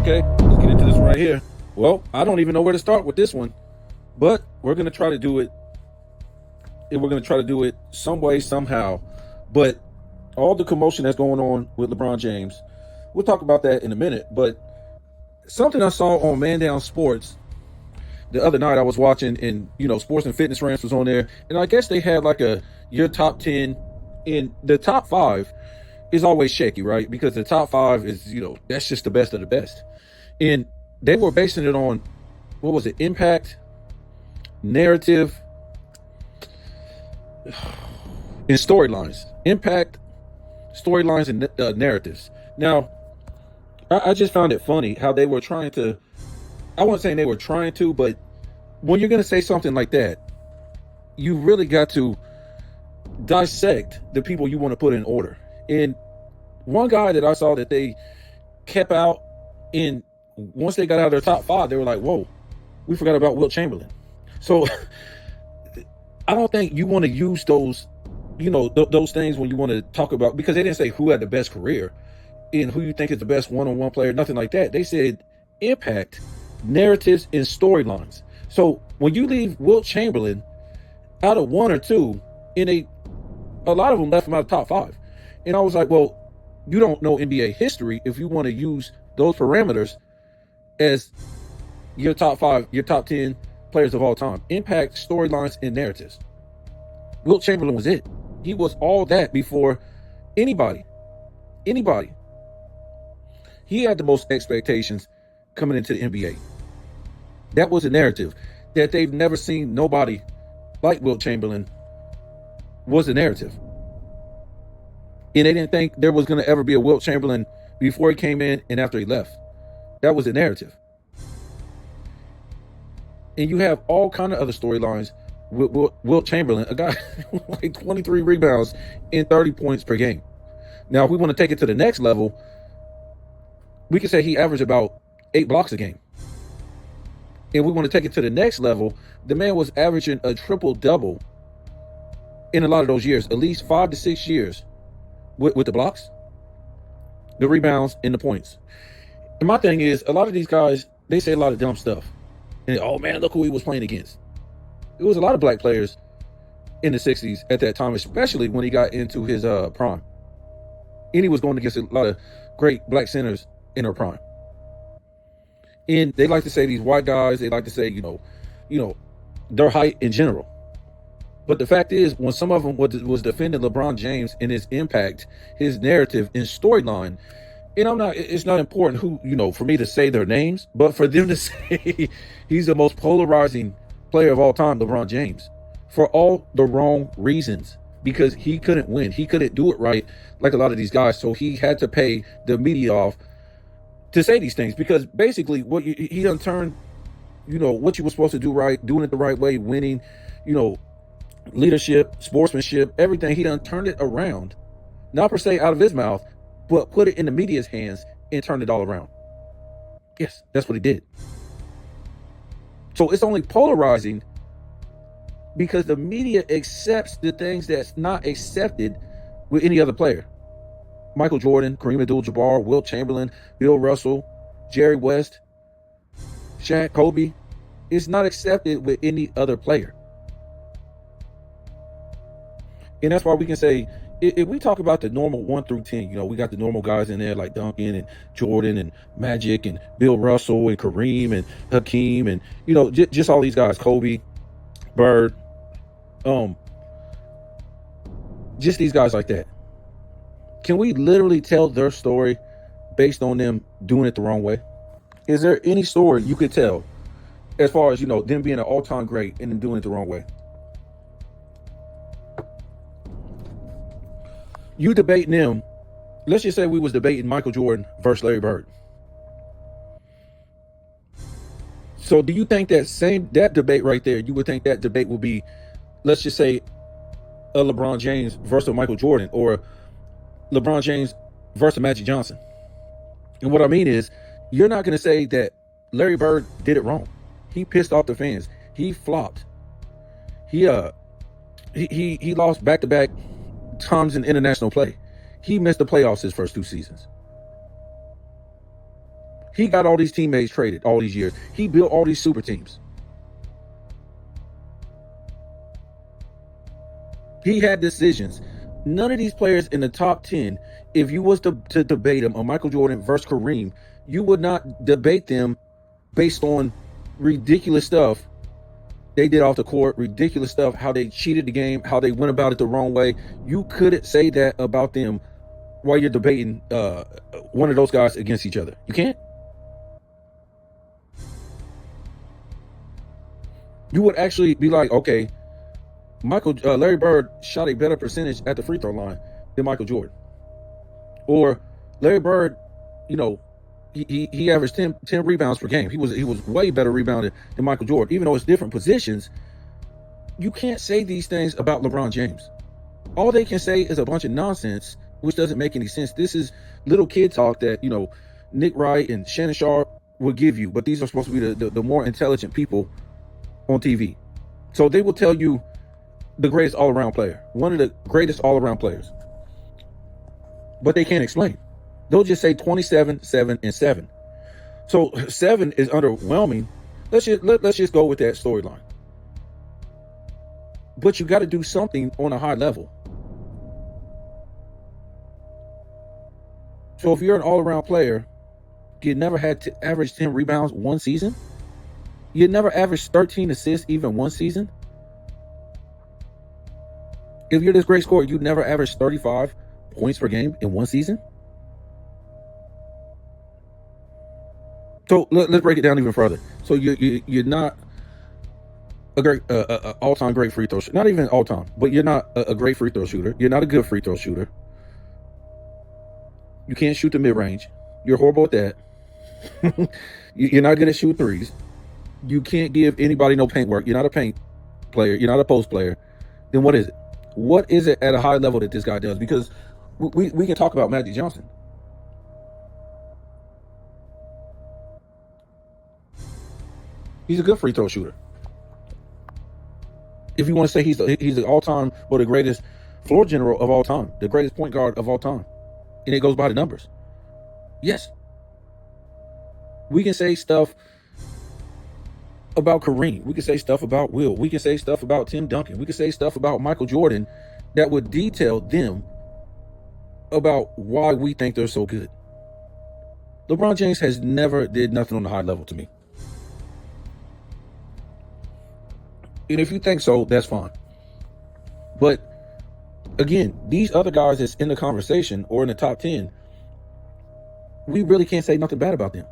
Okay, let's get into this right here. Well, I don't even know where to start with this one, but we're going to try to do it. And we're going to try to do it some way, somehow. But all the commotion that's going on with LeBron James, we'll talk about that in a minute. But something I saw on Man Down Sports the other night, I was watching, and Sports and Fitness Rants was on there, and I guess they had like your top 10, and the top 5 is always shaky, right? Because the top 5 is, that's just the best of the best. And they were basing it on, what was it? Impact, narrative, and storylines. Impact, storylines, and narratives. Now, I just found it funny how they were trying to, I wasn't saying they were trying to, but when you're going to say something like that, you really got to dissect the people you want to put in order. And one guy that I saw that they kept out, in once they got out of their top 5, they were like, whoa, we forgot about Wilt Chamberlain. So I don't think you want to use those, those things when you want to talk about, because they didn't say who had the best career and who you think is the best one-on-one player, nothing like that. They said impact, narratives, and storylines. So when you leave Wilt Chamberlain out of 1 or 2, and a lot of them left him out of top 5. And I was like, well, you don't know NBA history if you want to use those parameters as your top 5, your top 10 players of all time. Impact, storylines, and narratives. Wilt Chamberlain was it. He was all that before anybody. He had the most expectations coming into the NBA. That was a narrative. That they've never seen nobody like Wilt Chamberlain was a narrative. And they didn't think there was going to ever be a Wilt Chamberlain before he came in and after he left. That was a narrative. And you have all kind of other storylines with Wilt Chamberlain, a guy like 23 rebounds and 30 points per game. Now, if we want to take it to the next level, we can say he averaged about 8 blocks a game. And we want to take it to the next level, the man was averaging a triple-double in a lot of those years, at least 5 to 6 years, with the blocks, the rebounds, and the points. And my thing is, a lot of these guys, they say a lot of dumb stuff. And, oh man, look who he was playing against. It was a lot of black players in the 60s at that time, especially when he got into his prime. And he was going against a lot of great black centers in their prime. And they like to say these white guys, they like to say, their height in general. But the fact is, when some of them was defending LeBron James and his impact, his narrative and storyline, and it's not important who, for me to say their names, but for them to say he's the most polarizing player of all time, LeBron James, for all the wrong reasons, because he couldn't win. He couldn't do it right like a lot of these guys. So he had to pay the media off to say these things, because basically he done turned, what you were supposed to do right, doing it the right way, winning, leadership, sportsmanship, everything. He done turned it around, not per se out of his mouth, but put it in the media's hands and turned it all around. Yes, that's what he did. So it's only polarizing because the media accepts the things that's not accepted with any other player. Michael Jordan, Kareem Abdul-Jabbar, Wilt Chamberlain, Bill Russell, Jerry West, Shaq, Kobe. It's not accepted with any other player. And that's why we can say, if we talk about the normal 1 through 10, we got the normal guys in there like Duncan and Jordan and Magic and Bill Russell and Kareem and Hakeem and, just all these guys, Kobe, Bird, just these guys like that. Can we literally tell their story based on them doing it the wrong way? Is there any story you could tell as far as, them being an all-time great and them doing it the wrong way? You debating them. Let's just say we was debating Michael Jordan versus Larry Bird. So do you think that debate right there, you would think that debate would be, let's just say, a LeBron James versus Michael Jordan, or LeBron James versus Magic Johnson? And what I mean is, you're not going to say that Larry Bird did it wrong. He pissed off the fans. He flopped. He lost back-to-back times in international play. He missed the playoffs his first 2 seasons. He got all these teammates traded all these years. He built all these super teams. He had decisions. None of these players in the top 10, if you was to debate them on Michael Jordan versus Kareem, you would not debate them based on ridiculous stuff they did off the court, ridiculous stuff, how they cheated the game, how they went about it the wrong way. You couldn't say that about them while you're debating one of those guys against each other. You can't. You would actually be like, okay, Larry Bird shot a better percentage at the free throw line than Michael Jordan. Or Larry Bird, you know, he averaged 10 rebounds per game. He was way better rebounded than Michael Jordan, even though it's different positions. You can't say these things about LeBron James. All they can say is a bunch of nonsense, which doesn't make any sense. This is little kid talk that, you know, Nick Wright and Shannon Sharp will give you, but these are supposed to be the more intelligent people on TV. So they will tell you the greatest all-around player, one of the greatest all-around players, but they can't explain. They'll just say 27, 7, and 7. So 7 is underwhelming. Let's just go with that storyline. But you got to do something on a high level. So if you're an all-around player, you never had to average 10 rebounds one season. You never averaged 13 assists even one season. If you're this great scorer, you never averaged 35 points per game in one season. So let's break it down even further. So you're not a great all-time great free throw shooter. Not even all-time, but you're not a great free throw shooter. You're not a good free throw shooter. You can't shoot the mid-range. You're horrible at that. You're not good at shooting threes. You can't give anybody no paint work. You're not a paint player. You're not a post player. Then what is it? What is it at a high level that this guy does? Because we can talk about Magic Johnson. He's a good free throw shooter. If you want to say he's the all-time or the greatest floor general of all time, the greatest point guard of all time, and it goes by the numbers. Yes. We can say stuff about Kareem. We can say stuff about Wilt. We can say stuff about Tim Duncan. We can say stuff about Michael Jordan that would detail them about why we think they're so good. LeBron James has never did nothing on the high level to me. And if you think so, that's fine. But again, these other guys that's in the conversation or in the top 10, we really can't say nothing bad about them.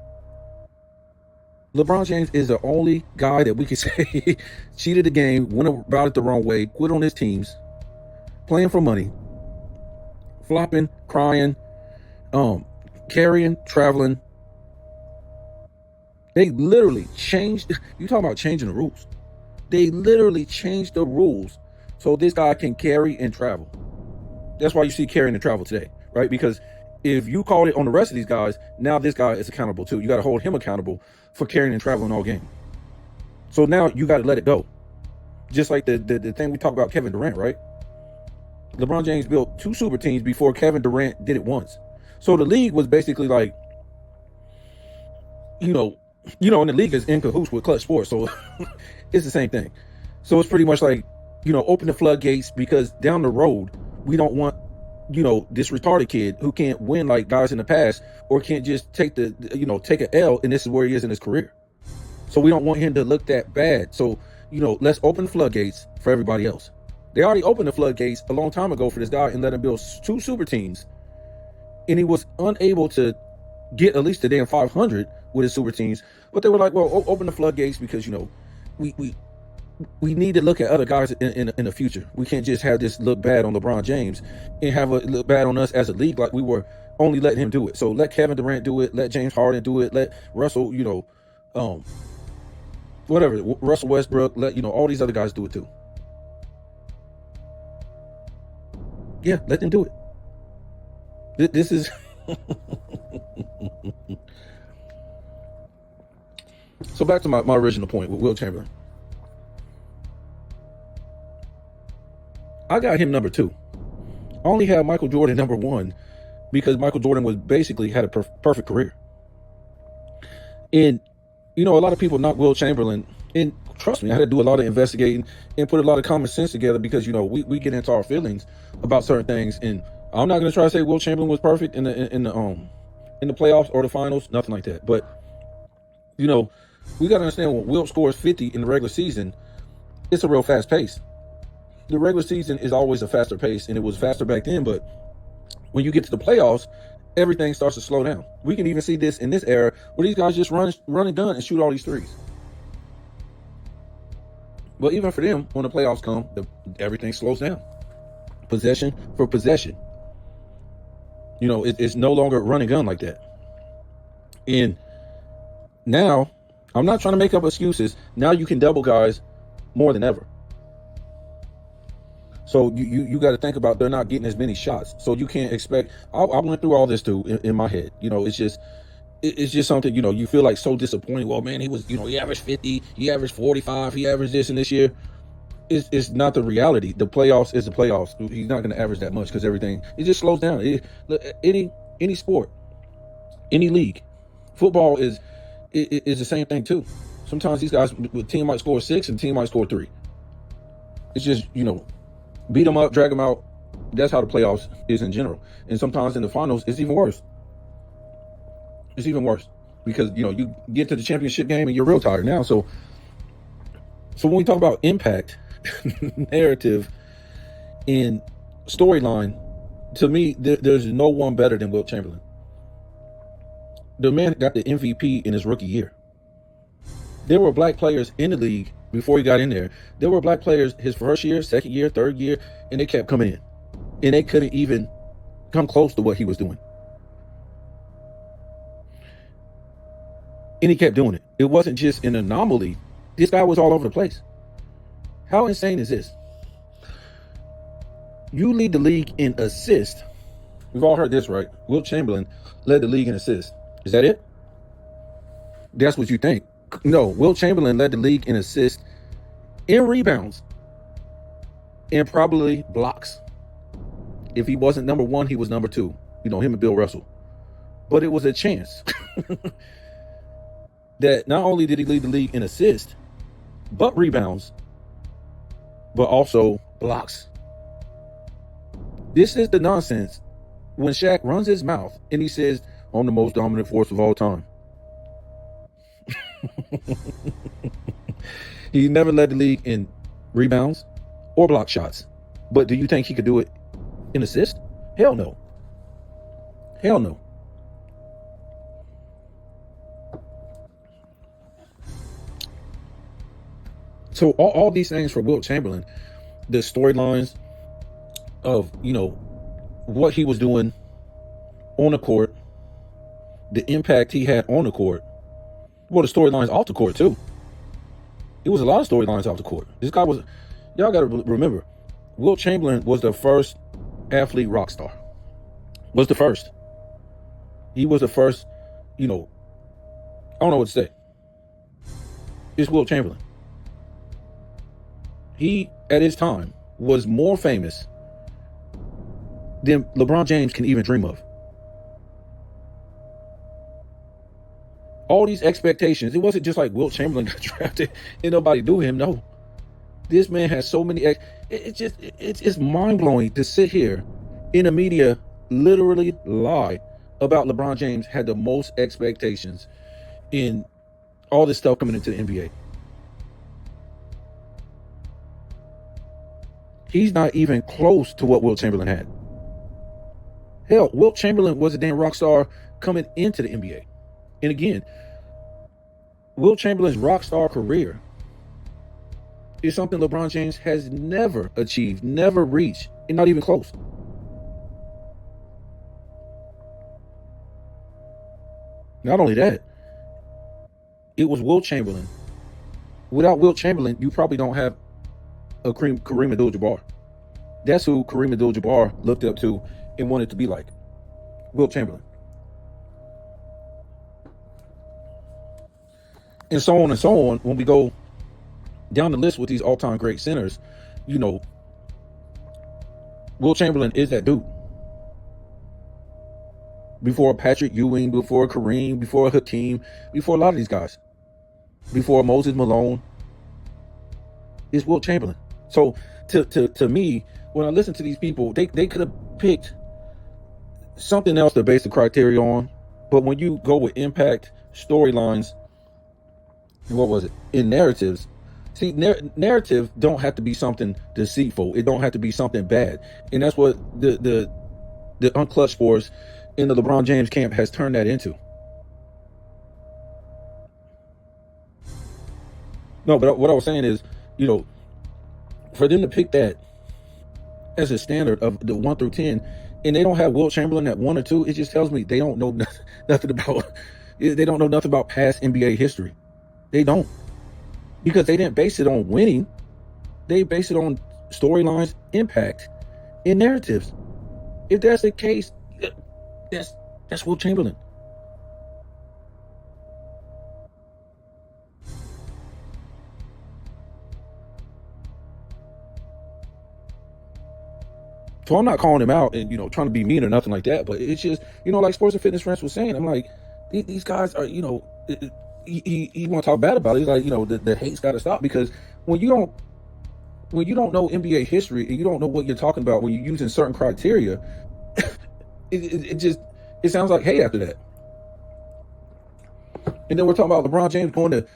LeBron James is the only guy that we can say cheated the game, went about it the wrong way, quit on his teams, playing for money, flopping, crying, carrying, traveling. They literally changed. You talking about changing the rules? They literally changed the rules so this guy can carry and travel. That's why you see carrying and travel today, right? Because if you called it on the rest of these guys, now this guy is accountable too. You got to hold him accountable for carrying and traveling all game. So now you got to let it go. Just like the thing we talked about Kevin Durant, right? LeBron James built 2 super teams before Kevin Durant did it once. So the league was basically like, and the league is in cahoots with Clutch Sports. So it's the same thing. So it's pretty much like, open the floodgates, because down the road, we don't want, this retarded kid who can't win like guys in the past, or can't just take take an L, and this is where he is in his career. So we don't want him to look that bad. So, let's open the floodgates for everybody else. They already opened the floodgates a long time ago for this guy and let him build 2 super teams. And he was unable to get at least the damn 500 with his super teams. But they were like, well, open the floodgates because, we need to look at other guys in the future. We can't just have this look bad on LeBron James and have it look bad on us as a league, like we were only letting him do it. So let Kevin Durant do it, let James Harden do it, let Russell, Russell Westbrook, let all these other guys do it too. Yeah, let them do it. This is so back to my original point with Wilt Chamberlain. I got him number 2. I only had Michael Jordan number 1 because Michael Jordan was basically had a perfect career. And, you know, a lot of people knock Wilt Chamberlain. And trust me, I had to do a lot of investigating and put a lot of common sense together because, you know, we get into our feelings about certain things. And I'm not going to try to say Wilt Chamberlain was perfect in the playoffs or the finals, nothing like that. But, you know, we got to understand when Wilt scores 50 in the regular season, it's a real fast pace. The regular season is always a faster pace, and it was faster back then. But when you get to the playoffs, everything starts to slow down. We can even see this in this era where these guys just run and gun and shoot all these threes. But even for them, when the playoffs come, everything slows down. Possession for possession. You know, it's no longer run and gun like that. And now, I'm not trying to make up excuses. Now you can double guys more than ever. So you got to think about they're not getting as many shots. So you can't expect. I went through all this too in my head. You know, it's just something. You know, you feel like so disappointed. Well, man, he averaged 50, he averaged 45, he averaged this and this year. It's not the reality. The playoffs is the playoffs. He's not going to average that much because everything it just slows down. Any sport, any league, football is the same thing too. Sometimes these guys, the team might score 6 and the team might score 3. It's just, you know, beat them up, drag them out. That's how the playoffs is in general. And sometimes in the finals, it's even worse. It's even worse because, you know, you get to the championship game and you're real tired now. So when we talk about impact, narrative, and storyline, to me, there's no one better than Wilt Chamberlain. The man got the MVP in his rookie year. There were black players in the league before he got in there. There were black players his first year, second year, third year, and they kept coming in. And they couldn't even come close to what he was doing. And he kept doing it. It wasn't just an anomaly. This guy was all over the place. How insane is this? You lead the league in assists. We've all heard this, right? Wilt Chamberlain led the league in assists. Is that it? That's what you think. No, Wilt Chamberlain led the league in assists, in rebounds, and probably blocks. If he wasn't number one, he was number two. You know, him and Bill Russell. But it was a chance that not only did he lead the league in assists, but rebounds, but also blocks. This is the nonsense when Shaq runs his mouth and he says, I'm the most dominant force of all time. He never led the league in rebounds or block shots. But do you think he could do it in assists? Hell no. Hell no. So all these things for Wilt Chamberlain, the storylines of, you know, what he was doing on the court, the impact he had on the court, well, the storylines off the court too. It was a lot of storylines off the court. This guy was, y'all got to remember, Wilt Chamberlain was the first athlete rock star. Was the first. He was the first, you know, I don't know what to say. It's Wilt Chamberlain. He, at his time, was more famous than LeBron James can even dream of. All these expectations, it wasn't just like Wilt Chamberlain got drafted and nobody knew him. No, this man has so many. It's mind blowing to sit here in the media literally lie about LeBron James had the most expectations in all this stuff coming into the NBA. He's not even close to what Wilt Chamberlain had. Hell, Wilt Chamberlain was a damn rock star coming into the NBA. And again, Wilt Chamberlain's rock star career is something LeBron James has never achieved, never reached, and not even close. Not only that, it was Wilt Chamberlain. Without Wilt Chamberlain, you probably don't have a Kareem Abdul-Jabbar. That's who Kareem Abdul-Jabbar looked up to and wanted to be like. Wilt Chamberlain. And so on and so on. When we go down the list with these all-time great centers, you know, Wilt Chamberlain is that dude. before Patrick Ewing, before Kareem, before Hakeem, before a lot of these guys, before Moses Malone, is Wilt Chamberlain. So to me, when I listen to these people, they could have picked something else to base the criteria on. But when you go with impact, storylines, and what was it, in narratives, see, narrative don't have to be something deceitful. It don't have to be something bad. And that's what the Unclutch Sports in the LeBron James camp has turned that into. No, but what I was saying is, for them to pick that as a standard of the 1 through 10, and they don't have Wilt Chamberlain at 1 or 2, it just tells me they don't know nothing about. They don't know nothing about past NBA history. They don't, because they didn't base it on winning. They base it on storylines, impact, and narratives. If that's the case, that's Wilt Chamberlain. So I'm not calling him out and trying to be mean or nothing like that, but it's just like Sports and Fitness Friends was saying, I'm like, these guys are he want to talk bad about it. He's like, the hate's got to stop, because when you don't know NBA history and you don't know what you're talking about when you're using certain criteria, it sounds like hate after that. And then we're talking about LeBron James going to,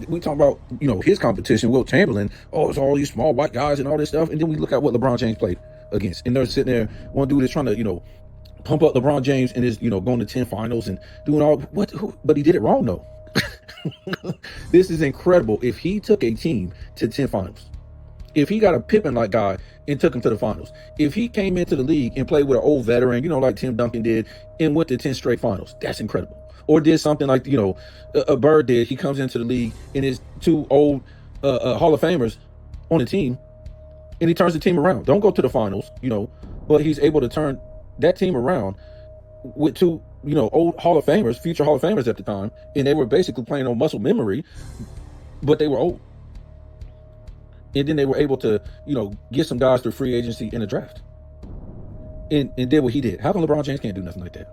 we talk about, his competition, Wilt Chamberlain. Oh, it's all these small white guys and all this stuff. And then we look at what LeBron James played against. And they're sitting there, one dude is trying to, pump up LeBron James and is, going to 10 finals and doing all, but he did it wrong though. This is incredible. If he took a team to 10 finals, if he got a Pippen-like guy and took him to the finals, if he came into the league and played with an old veteran, like Tim Duncan did, and went to 10 straight finals, that's incredible. Or did something like, a Bird did. He comes into the league and is 2 old Hall of Famers on the team, and he turns the team around. Don't go to the finals, but he's able to turn that team around with 2, old Hall of Famers, future Hall of Famers at the time, and they were basically playing on muscle memory, but they were old. And then they were able to, get some guys through free agency in the draft, and did what he did. How come LeBron James can't do nothing like that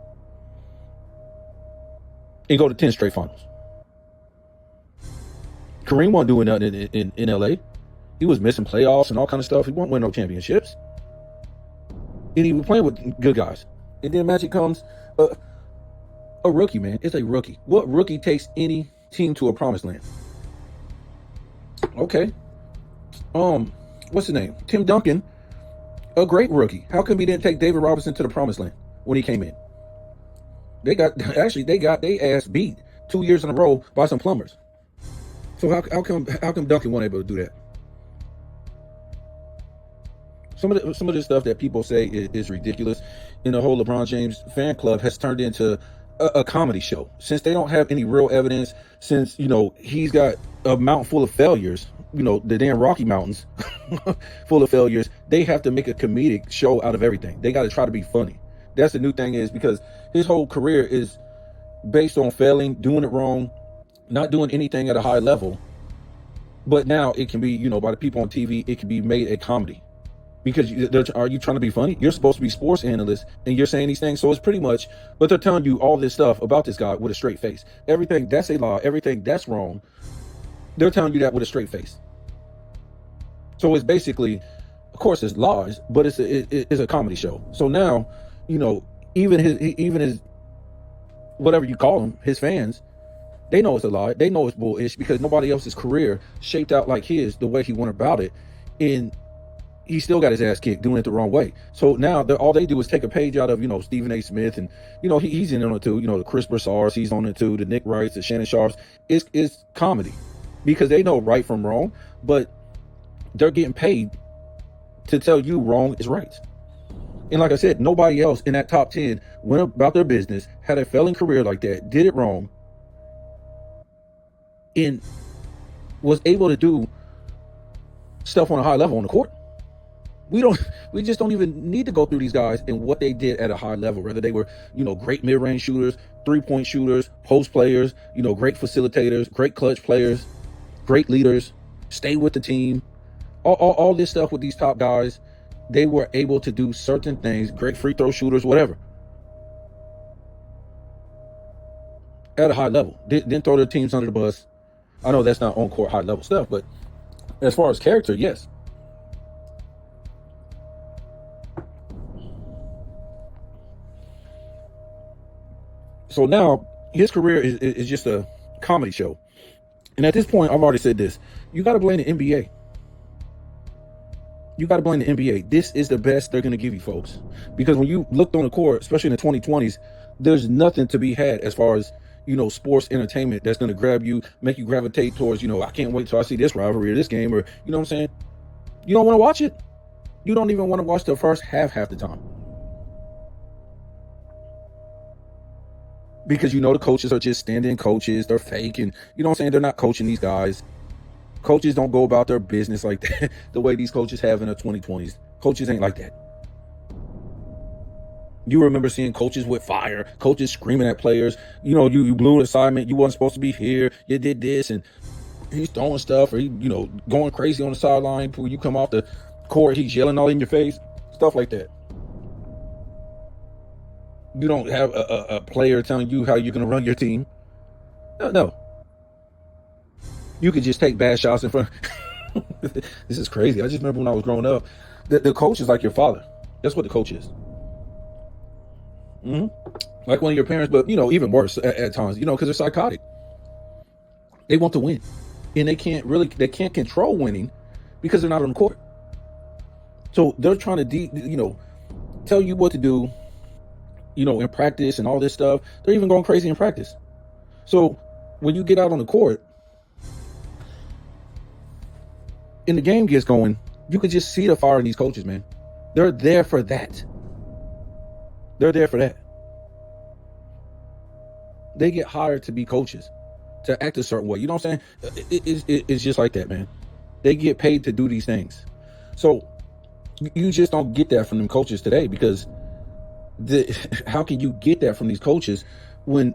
and go to 10 straight finals? Kareem wasn't doing nothing in LA. He was missing playoffs and all kind of stuff. He wasn't winning no championships, and he was playing with good guys. And then Magic comes, a rookie, man. It's a rookie. What rookie takes any team to a promised land? Okay. What's his name? Tim Duncan, a great rookie. How come he didn't take David Robinson to the promised land when he came in? They got their ass beat 2 years in a row by some plumbers. So how come Duncan wasn't able to do that? Some of the stuff that people say is ridiculous, and the whole LeBron James fan club has turned into a comedy show. Since they don't have any real evidence, since he's got a mountain full of failures, the damn Rocky Mountains full of failures, they have to make a comedic show out of everything. They got to try to be funny. That's the new thing, is because his whole career is based on failing, doing it wrong, not doing anything at a high level. But now it can be, by the people on TV, it can be made a comedy. Because are you trying to be funny? You're supposed to be sports analyst, and you're saying these things. So it's pretty much, but they're telling you all this stuff about this guy with a straight face. Everything that's a lie, everything that's wrong, they're telling you that with a straight face. So it's basically, of course, it's lies, but it's a comedy show. So now, even his whatever you call him, his fans, they know it's a lie. They know it's bullish, because nobody else's career shaped out like his, the way he went about it, and he still got his ass kicked doing it the wrong way. So now all they do is take a page out of, Stephen A. Smith, and, he's in on it too. The Chris Broussards, he's on it too. The Nick Wrights, the Shannon Sharps. It's comedy, because they know right from wrong, but they're getting paid to tell you wrong is right. And like I said, nobody else in that top 10 went about their business, had a failing career like that, did it wrong, and was able to do stuff on a high level on the court. We just don't even need to go through these guys and what they did at a high level, whether they were, great mid-range shooters, 3-point shooters, post players, great facilitators, great clutch players, great leaders, stay with the team, all this stuff with these top guys. They were able to do certain things, great free throw shooters, whatever. at a high level. Didn't throw their teams under the bus. I know that's not on-court high-level stuff, but as far as character, yes. So now his career is just a comedy show. And at this point, I've already said this. You got to blame the NBA. You got to blame the NBA. This is the best they're going to give you, folks. Because when you looked on the court, especially in the 2020s, there's nothing to be had as far as, sports entertainment that's going to grab you, make you gravitate towards, I can't wait till I see this rivalry or this game, or, you know what I'm saying? You don't want to watch it. You don't even want to watch the first half the time. Because, the coaches are just stand-in coaches. They're fake. And, you know what I'm saying? They're not coaching these guys. Coaches don't go about their business like that, the way these coaches have in the 2020s. Coaches ain't like that. You remember seeing coaches with fire, coaches screaming at players. You blew an assignment. You wasn't supposed to be here. You did this. And he's throwing stuff, or he, going crazy on the sideline. When you come off the court, he's yelling all in your face. Stuff like that. You don't have a player telling you how you're going to run your team. No. You could just take bad shots in front. This is crazy. I just remember when I was growing up, the coach is like your father. That's what the coach is. Like one of your parents, but, even worse at times, because they're psychotic. They want to win. And they can't control winning because they're not on the court. So they're trying to, tell you what to do, in practice and all this stuff. They're even going crazy in practice. So when you get out on the court and the game gets going, you could just see the fire in these coaches, man. They're there for that. They're there for that. They get hired to be coaches, to act a certain way. You know what I'm saying? It's just like that, man. They get paid to do these things. So you just don't get that from them coaches today, because how can you get that from these coaches when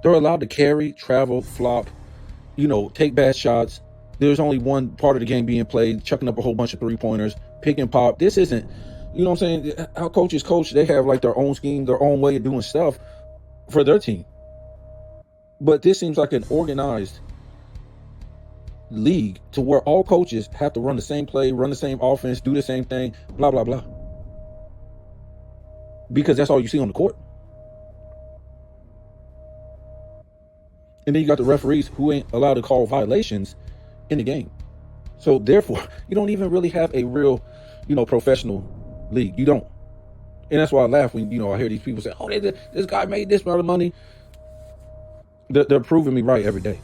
they're allowed to carry, travel, flop, take bad shots? There's only one part of the game being played, chucking up a whole bunch of three-pointers, pick and pop. This isn't, you know what I'm saying? How coaches coach, they have like their own scheme, their own way of doing stuff for their team. But this seems like an organized league to where all coaches have to run the same play, run the same offense, do the same thing, blah, blah, blah. Because that's all you see on the court. And then you got the referees who ain't allowed to call violations in the game. So therefore, you don't even really have a real, professional league. You don't. And that's why I laugh when, I hear these people say, oh, this guy made this amount of money. They're proving me right every day.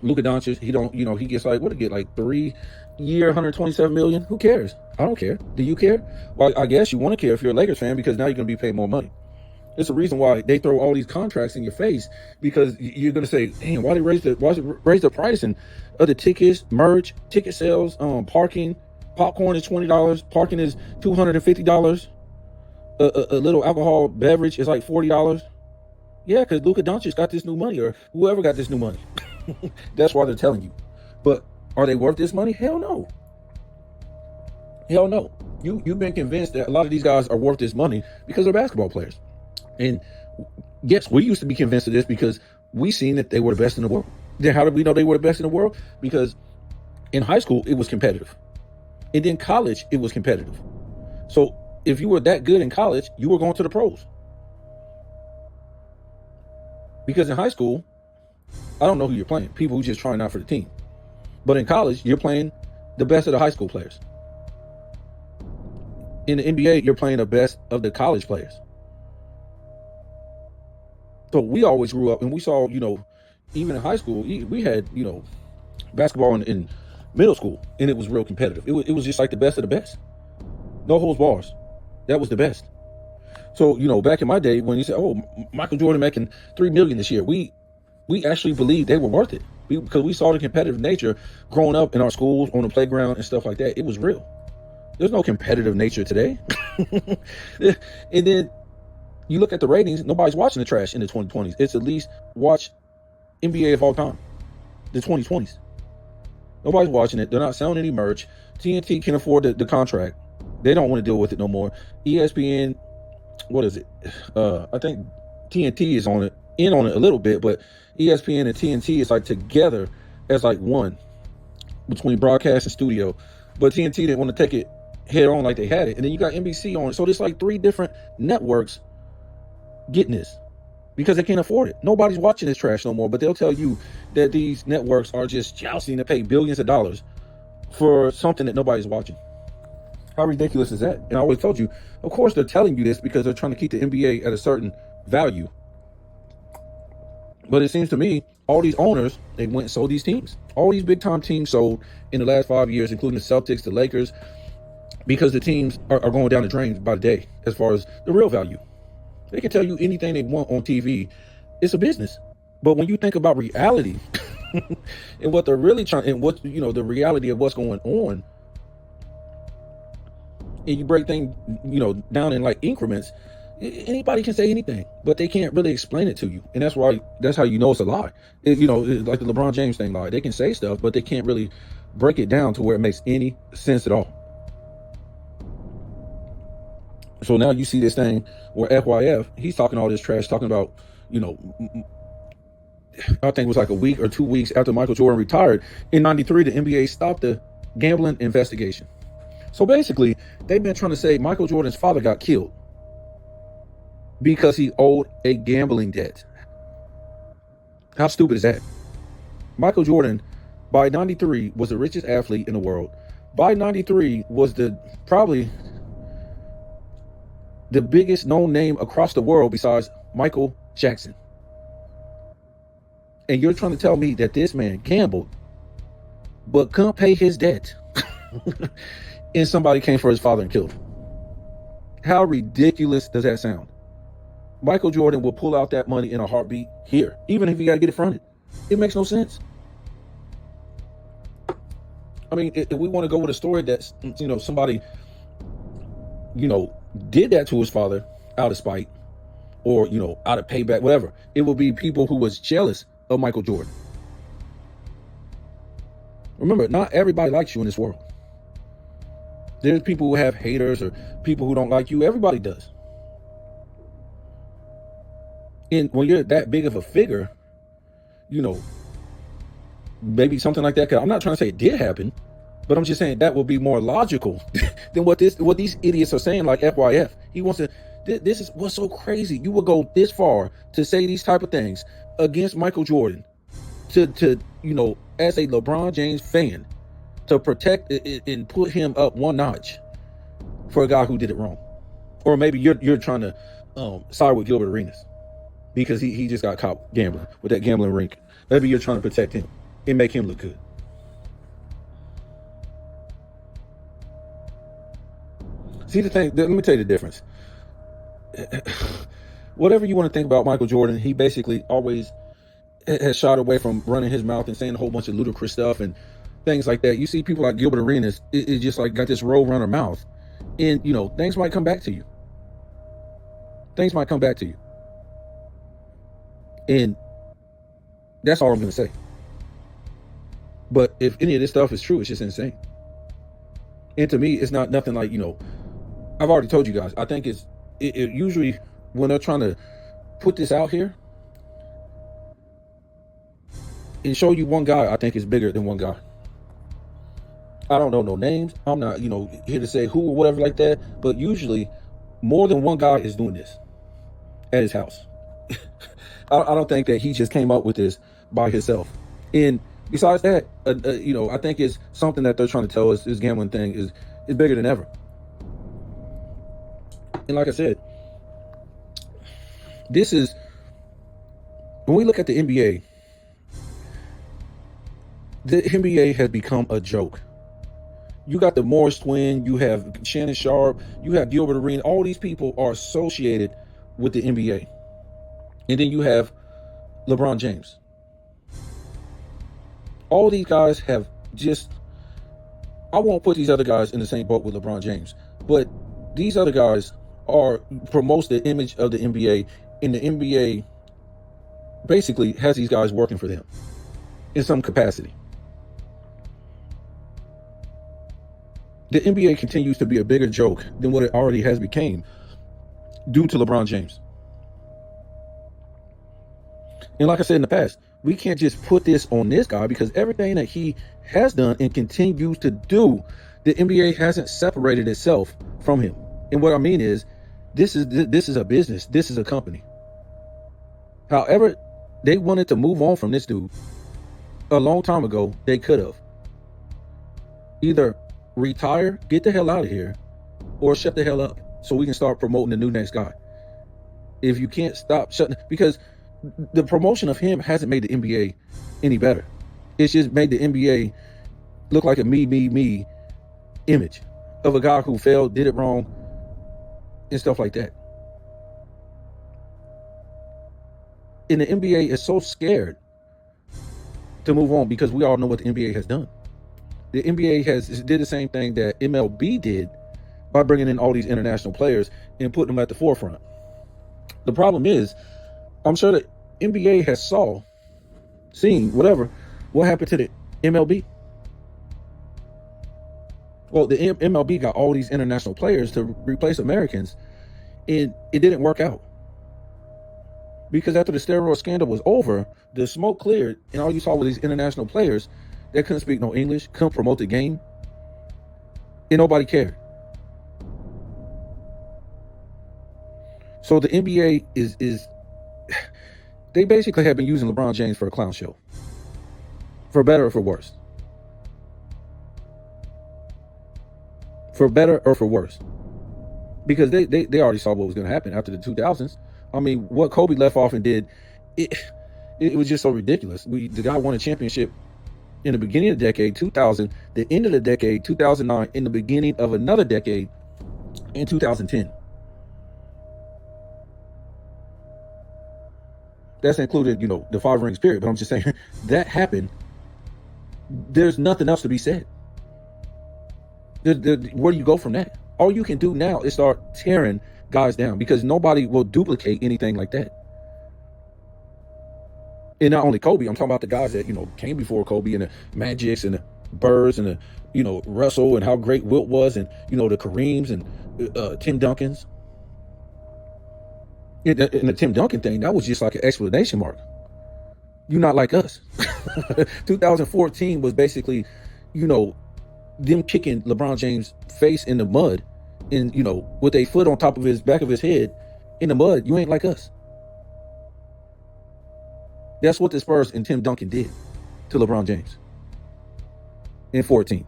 Luka Doncic, he gets like 3 year, 127 million. Who cares? I don't care. Do you care? Well, I guess you want to care if you're a Lakers fan, because now you're going to be paid more money. It's the reason why they throw all these contracts in your face, because you're going to say, damn, why they raise the price and other tickets, merch, ticket sales, parking, popcorn is $20, parking is $250, a little alcohol beverage is like $40. Yeah, because Luka Doncic got this new money, or whoever got this new money. That's why they're telling you. But are they worth this money? Hell no. Hell no. You've been convinced that a lot of these guys are worth this money because they're basketball players. And yes, we used to be convinced of this because we seen that they were the best in the world. Then how did we know they were the best in the world? Because in high school, it was competitive. And in college, it was competitive. So if you were that good in college, you were going to the pros. Because in high school, I don't know who you're playing. People who just trying out for the team. But in college, you're playing the best of the high school players. In the NBA, you're playing the best of the college players. So we always grew up and we saw, even in high school, we had, basketball in middle school, and it was real competitive. It was just like the best of the best. No holds bars. That was the best. So, back in my day, when you said, oh, Michael Jordan making $3 million this year, we actually believed they were worth it, because we saw the competitive nature growing up in our schools, on the playground and stuff like that. It was real. There's no competitive nature today. And then you look at the ratings, nobody's watching the trash in the 2020s. It's at least watch NBA of all time, the 2020s. Nobody's watching it. They're not selling any merch. TNT can afford the contract. They don't want to deal with it no more. ESPN, what is it? I think TNT is in on it a little bit, but ESPN and TNT is like together as like one between broadcast and studio. But TNT didn't want to take it head on like they had it. And then you got NBC on it. So there's like 3 different networks getting this because they can't afford it. Nobody's watching this trash no more, but they'll tell you that these networks are just jousting to pay billions of dollars for something that nobody's watching. How ridiculous is that? And I always told you, of course they're telling you this because they're trying to keep the NBA at a certain value. But it seems to me, all these owners, they went and sold these teams. All these big time teams sold in the last 5 years, including the Celtics, the Lakers, because the teams are going down the drain by the day as far as the real value. They can tell you anything they want on TV. It's a business. But when you think about reality and what they're really trying, and what, you know, the reality of what's going on, and you break things, you know, down in like increments, anybody can say anything, but they can't really explain it to you. And that's how you know it's a lie. You know, like the LeBron James thing lie. They can say stuff, but they can't really break it down to where it makes any sense at all. So now you see this thing where FYF, he's talking all this trash, talking about, you know, I think it was like a week or 2 weeks after Michael Jordan retired. In '93, the NBA stopped the gambling investigation. So basically, they've been trying to say Michael Jordan's father got killed because he owed a gambling debt. How stupid is that? Michael Jordan, by '93, was the richest athlete in the world. By '93, was probably the biggest known name across the world besides Michael Jackson. And you're trying to tell me that this man gambled, but couldn't pay his debt, and somebody came for his father and killed him. How ridiculous does that sound? Michael Jordan will pull out that money in a heartbeat here, even if he got to get it fronted. It makes no sense. I mean, if we want to go with a story that's, you know, somebody, you know, did that to his father out of spite or, you know, out of payback, whatever, it will be people who was jealous of Michael Jordan. Remember, not everybody likes you in this world. There's people who have haters or people who don't like you. Everybody does. And when you're that big of a figure, you know, maybe something like that. I'm not trying to say it did happen, but I'm just saying that would be more logical than what these idiots are saying, like FYF. He wants to. This is what's so crazy. You would go this far to say these type of things against Michael Jordan, to you know, as a LeBron James fan, to protect and put him up one notch for a guy who did it wrong. Or maybe you're trying to side with Gilbert Arenas because he just got caught gambling with that gambling ring. Maybe you're trying to protect him and make him look good. See the thing, let me tell you the difference. Whatever you want to think about Michael Jordan, he basically always has shied away from running his mouth and saying a whole bunch of ludicrous stuff and things like that. You see people like Gilbert Arenas, it just like got this roll runner mouth, and you know, things might come back to you. Things might come back to you. And that's all I'm going to say. But if any of this stuff is true, it's just insane. And to me, it's not nothing like, you know, I've already told you guys, I think it usually when they're trying to put this out here and show you one guy, I think is bigger than one guy. I don't know no names. I'm not, you know, here to say who or whatever like that. But usually more than one guy is doing this at his house. I don't think that he just came up with this by himself. And besides that, you know, I think it's something that they're trying to tell us this gambling thing is bigger than ever. And like I said, this is, when we look at the NBA has become a joke. You got the Morris twin, you have Shannon Sharp, you have Gilbert Arenas. All these people are associated with the NBA. And then you have LeBron James. All these guys have just, I won't put these other guys in the same boat with LeBron James, but these other guys promotes the image of the NBA, and the NBA basically has these guys working for them in some capacity. The NBA continues to be a bigger joke than what it already has become due to LeBron James. And like I said in the past, we can't just put this on this guy because everything that he has done and continues to do, the NBA hasn't separated itself from him. And what I mean is, this is a business. This is a company. However, they wanted to move on from this dude a long time ago. They could have either retire, get the hell out of here, or shut the hell up so we can start promoting the new next guy. If you can't stop shutting, because the promotion of him hasn't made the NBA any better. It's just made the NBA look like a me image of a guy who failed, did it wrong, and stuff like that. And the NBA is so scared to move on because we all know what the NBA has done. The NBA did the same thing that MLB did by bringing in all these international players and putting them at the forefront. The problem is, I'm sure the NBA has seen what happened to the MLB. Well, the MLB got all these international players to replace Americans, and it didn't work out. Because after the steroid scandal was over, the smoke cleared, and all you saw were these international players that couldn't speak no English, couldn't promote the game, and nobody cared. So the NBA is they basically have been using LeBron James for a clown show, for better or for worse. For better or for worse. Because they already saw what was going to happen after the 2000s. I mean, what Kobe left off and did, it was just so ridiculous. The guy won a championship in the beginning of the decade, 2000, the end of the decade, 2009, in the beginning of another decade, in 2010. That's included, the 5 rings period. But I'm just saying, that happened. There's nothing else to be said. Where do you go from that? All you can do now is start tearing guys down because nobody will duplicate anything like that. And not only Kobe, I'm talking about the guys that, came before Kobe, and the Magics and the Birds and the, Russell, and how great Wilt was, and, the Kareems and Tim Duncans. And the Tim Duncan thing, that was just like an explanation mark. You're not like us. 2014 was basically, them kicking LeBron James' face in the mud, and with a foot on top of his back of his head in the mud. You ain't like us. That's what the Spurs and Tim Duncan did to LeBron James in 14.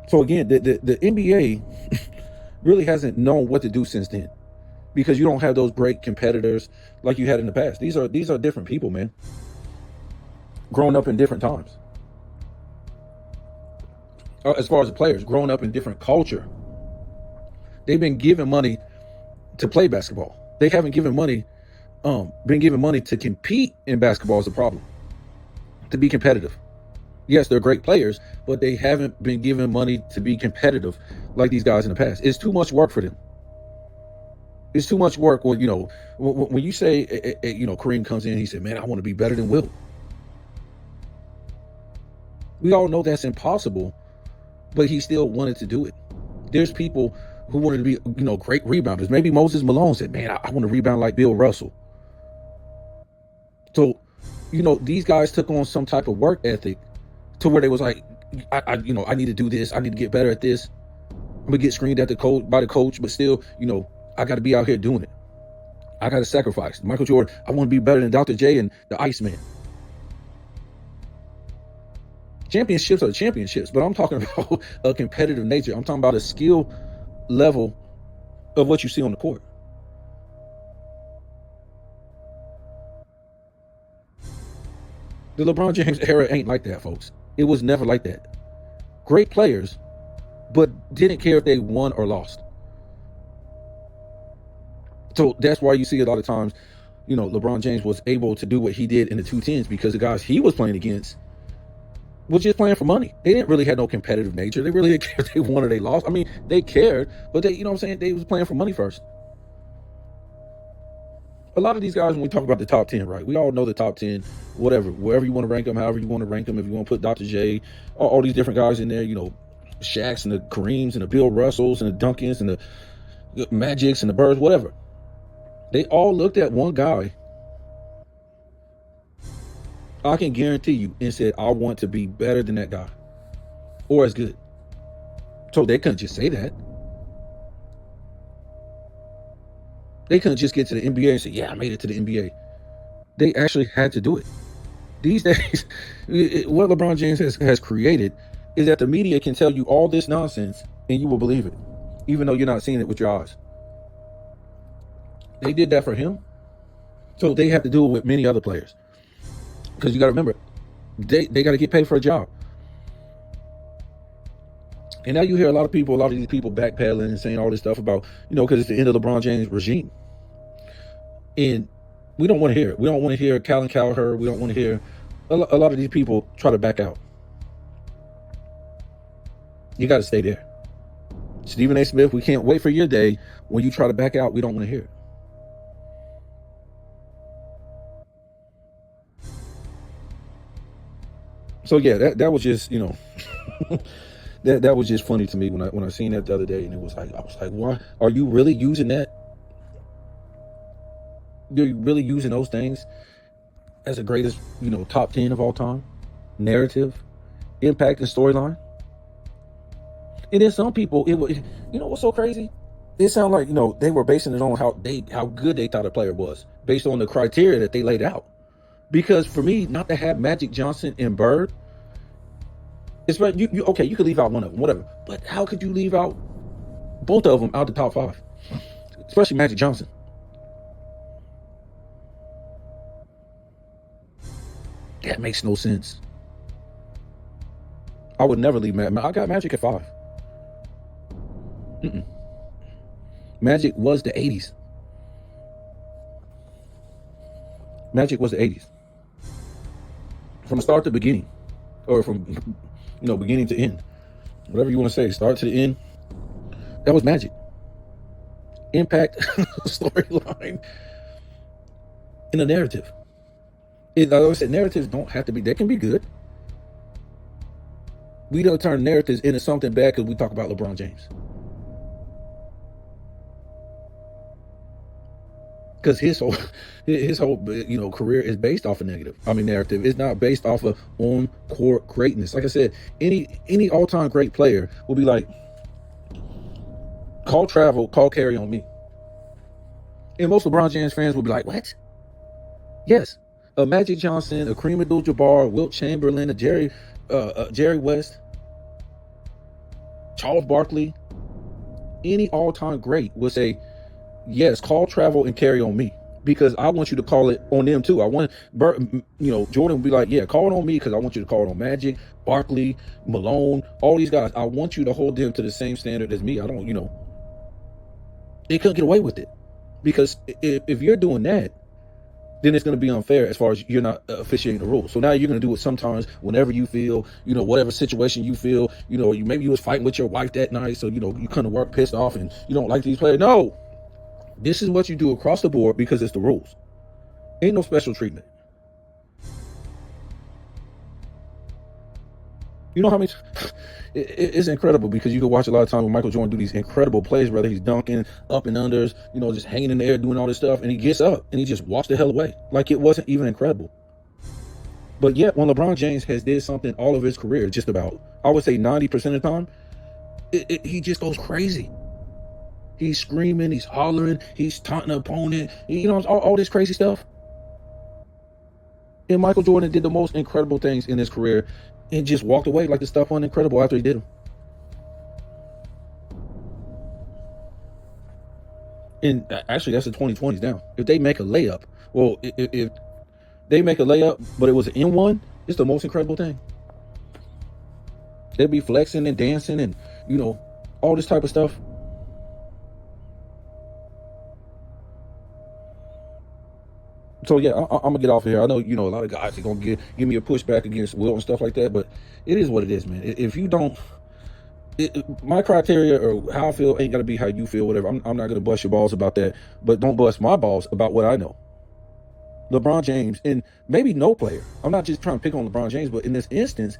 So again, the NBA really hasn't known what to do since then, because you don't have those great competitors like you had in the past. These are different people, man. Growing up in different times. As far as the players, growing up in different culture. They've been given money to play basketball. They haven't given money, been given money to compete in basketball is the problem. To be competitive. Yes, they're great players, but they haven't been given money to be competitive like these guys in the past. It's too much work for them. It's too much work when, when you say, Kareem comes in, he said, man, I want to be better than Wilt. We all know that's impossible, but he still wanted to do it. There's people who wanted to be, great rebounders. Maybe Moses Malone said, man, I want to rebound like Bill Russell. So, these guys took on some type of work ethic to where they was like, I need to do this. I need to get better at this. I'm going to get screened at by the coach, but still, I got to be out here doing it. I got to sacrifice. Michael Jordan, I want to be better than Dr. J and the Iceman. Championships are championships, but I'm talking about a competitive nature. I'm talking about a skill level of what you see on the court. The LeBron James era ain't like that, folks. It was never like that. Great players, but didn't care if they won or lost. So that's why you see a lot of times, LeBron James was able to do what he did in the 210s because the guys he was playing against was just playing for money. They didn't really have no competitive nature. They really didn't care if they won or they lost. I mean, they cared, but they, they was playing for money first. A lot of these guys, when we talk about the top 10, right? We all know the top 10, wherever you want to rank them, however you want to rank them. If you want to put Dr. J, all these different guys in there, Shaqs and the Kareems and the Bill Russells and the Duncans and the Magics and the Birds, whatever. They all looked at one guy I can guarantee you, and said, I want to be better than that guy or as good. So they couldn't just say that. They couldn't just get to the NBA and say, yeah, I made it to the NBA. They actually had to do it. These days, what LeBron James has created is that the media can tell you all this nonsense and you will believe it, even though you're not seeing it with your eyes. They did that for him. So they have to do it with many other players. Because you got to remember, they got to get paid for a job. And now you hear a lot of these people backpedaling and saying all this stuff about, because it's the end of LeBron James' regime. And we don't want to hear it. We don't want to hear Colin Cowherd. We don't want to hear a lot of these people try to back out. You got to stay there. Stephen A. Smith, we can't wait for your day when you try to back out. We don't want to hear it. So yeah, that was just, that was just funny to me when I seen that the other day, and it was like, I was like, why are you really using that? You're really using those things as the greatest, top 10 of all time, narrative, impact, and storyline. And then some people, what's so crazy? It sounded like, they were basing it on how good they thought a player was based on the criteria that they laid out. Because for me, not to have Magic Johnson and Bird, it's right. You could leave out one of them, whatever. But how could you leave out both of them out the top 5, especially Magic Johnson? That makes no sense. I would never leave Magic. I got Magic at 5. Magic was the 80s. Magic was the 80s. From start to beginning. Or from, beginning to end. Whatever you want to say, start to the end. That was Magic. Impact, storyline, and a narrative. Like I said, narratives don't have to be, they can be good. We don't turn narratives into something bad because we talk about LeBron James. Because his whole career is based off of narrative. It's not based off of on-court greatness. Like I said, any all-time great player will be like, call travel, call carry on me. And most LeBron James fans will be like, what? Yes. A Magic Johnson, a Kareem Abdul-Jabbar, Wilt Chamberlain, a Jerry West, Charles Barkley, any all-time great will say, yes, call travel and carry on me, because I want you to call it on them too. I want, Jordan would be like, yeah, call it on me because I want you to call it on Magic, Barkley, Malone, all these guys. I want you to hold them to the same standard as me. I don't, they couldn't get away with it, because if you're doing that, then it's going to be unfair as far as you're not officiating the rules. So now you're going to do it sometimes whenever you feel, whatever situation you feel, maybe you was fighting with your wife that night. So, you come to work pissed off and you don't like these players. No, this is what you do across the board because it's the rules. Ain't no special treatment. You know how many, it's incredible because you can watch a lot of times when Michael Jordan do these incredible plays, whether he's dunking up and unders, just hanging in the air, doing all this stuff, and he gets up and he just walks the hell away. Like it wasn't even incredible. But yet when LeBron James has did something all of his career, just about, I would say 90% of the time, he just goes crazy. He's screaming, he's hollering, he's taunting the opponent, all this crazy stuff. And Michael Jordan did the most incredible things in his career and just walked away like the stuff wasn't incredible after he did them. And actually, that's the 2020s now. If they make a layup, if they make a layup, but it was an N1, it's the most incredible thing. They'd be flexing and dancing and, all this type of stuff. So yeah, I'm gonna get off of here. I know, a lot of guys are gonna give me a pushback against Wilt and stuff like that, but it is what it is, man. If you don't, my criteria or how I feel ain't gotta be how you feel, whatever. I'm not gonna bust your balls about that, but don't bust my balls about what I know. LeBron James, and maybe no player. I'm not just trying to pick on LeBron James, but in this instance,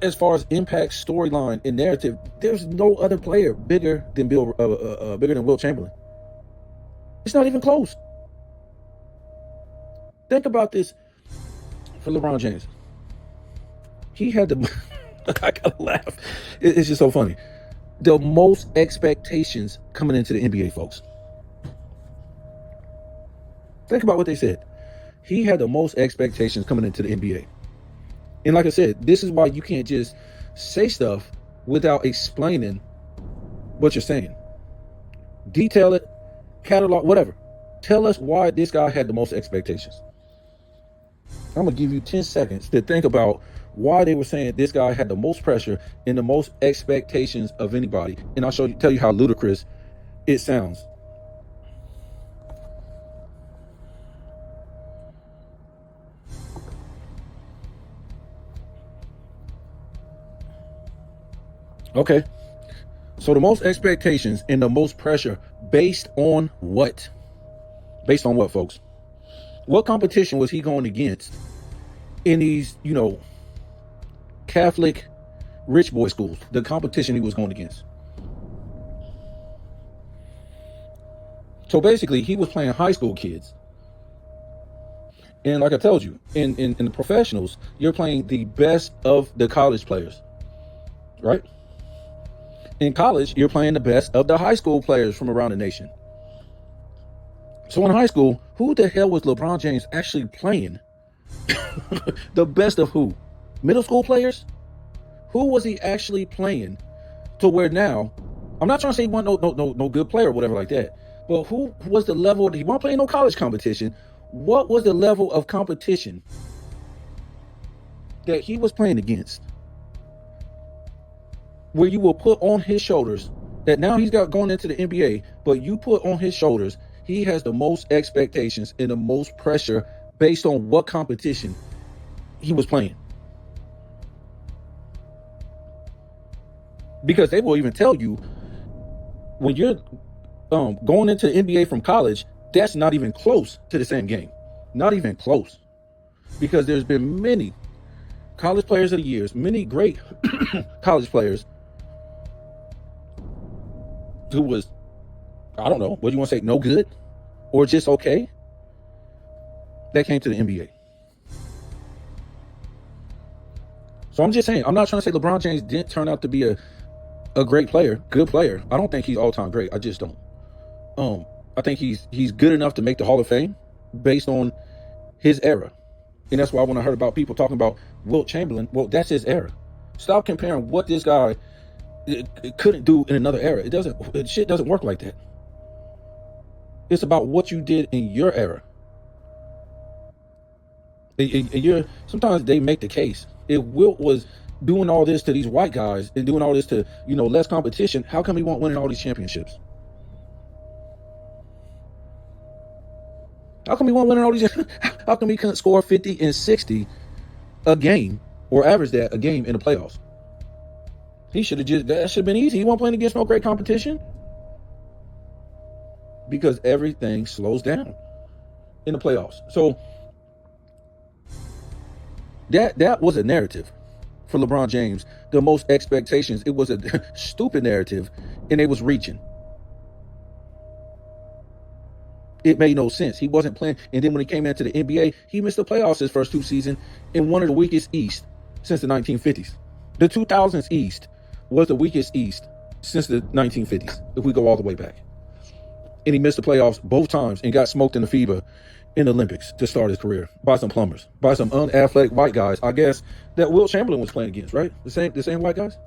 as far as impact, storyline, and narrative, there's no other player bigger than Wilt Chamberlain. It's not even close. Think about this. for LeBron James. He had the, I gotta laugh. It's just so funny. The most expectations coming into the NBA, folks. Think about what they said. He had the most expectations coming into the NBA. And like I said, this is why you can't just say stuff without explaining what you're saying. Detail it, catalog, whatever. Tell us why this guy had the most expectations. I'm going to give you 10 seconds to think about why they were saying this guy had the most pressure and the most expectations of anybody. And I'll tell you how ludicrous it sounds. Okay. So the most expectations and the most pressure based on what? Based on what, folks? What competition was he going against in these, Catholic rich boy schools? The competition he was going against. So basically, he was playing high school kids. And like I told you, in the professionals, you're playing the best of the college players, right? In college, you're playing the best of the high school players from around the nation. So in high school, who the hell was LeBron James actually playing? The best of who? Middle school players? Who was he actually playing to where now, I'm not trying to say he wasn't no good player or whatever like that, but who was the level, he wasn't playing no college competition. What was the level of competition that he was playing against? Where you will put on his shoulders that now he's got going into the NBA, but you put on his shoulders, he has the most expectations and the most pressure based on what competition he was playing. Because they will even tell you when you're going into the NBA from college, that's not even close to the same game. Not even close. Because there's been many college players of the years, many great college players who was, I don't know, what do you want to say, no good or just okay, that came to the NBA. So I'm just saying, I'm not trying to say LeBron James didn't turn out to be a great player, good player. I don't think he's all-time great. I just don't. I think he's good enough to make the Hall of Fame based on his era. And that's why when I heard about people talking about Wilt Chamberlain, well, that's his era. Stop comparing what this guy couldn't do in another era. Shit doesn't work like that. It's about what you did in your era. And sometimes they make the case. If Wilt was doing all this to these white guys and doing all this to, less competition, how come he won't winning all these championships? How come he won't winning all these? How come he couldn't score 50 and 60 a game or average that a game in the playoffs? That should have been easy. He wasn't playing against no great competition. Because everything slows down in the playoffs. So that was a narrative for LeBron James. The most expectations. It was a stupid narrative, and it was reaching. It made no sense. He wasn't playing. And then when he came into the NBA, he missed the playoffs his first two seasons in one of the weakest East since the 1950s. The 2000s East was the weakest East since the 1950s, if we go all the way back. And he missed the playoffs both times and got smoked in the FIBA in the Olympics to start his career by some plumbers, by some unathletic white guys, I guess, that Wilt Chamberlain was playing against, right? The same white guys?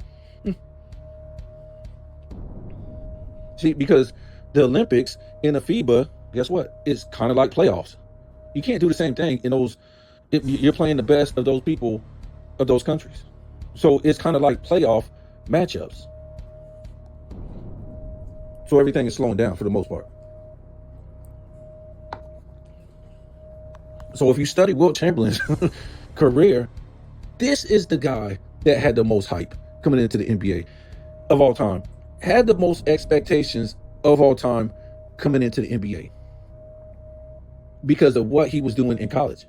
See, because the Olympics and the FIBA, guess what? It's kind of like playoffs. You can't do the same thing in those. You're playing the best of those people of those countries. So it's kind of like playoff matchups. So everything is slowing down for the most part. So if you study Wilt Chamberlain's career, this is the guy that had the most hype coming into the NBA of all time. Had the most expectations of all time coming into the NBA because of what he was doing in college.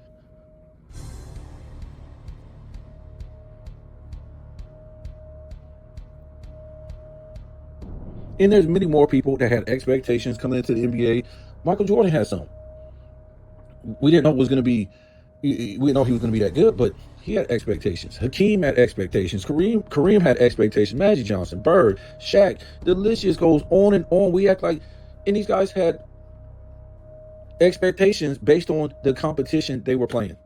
And there's many more people that had expectations coming into the NBA. Michael Jordan had some. We didn't know it was going to be We know he was going to be that good, but he had expectations. Hakeem had expectations. Kareem had expectations. Magic Johnson, Bird, Shaq. The list just goes on and on. We act like, and these guys had expectations based on the competition they were playing.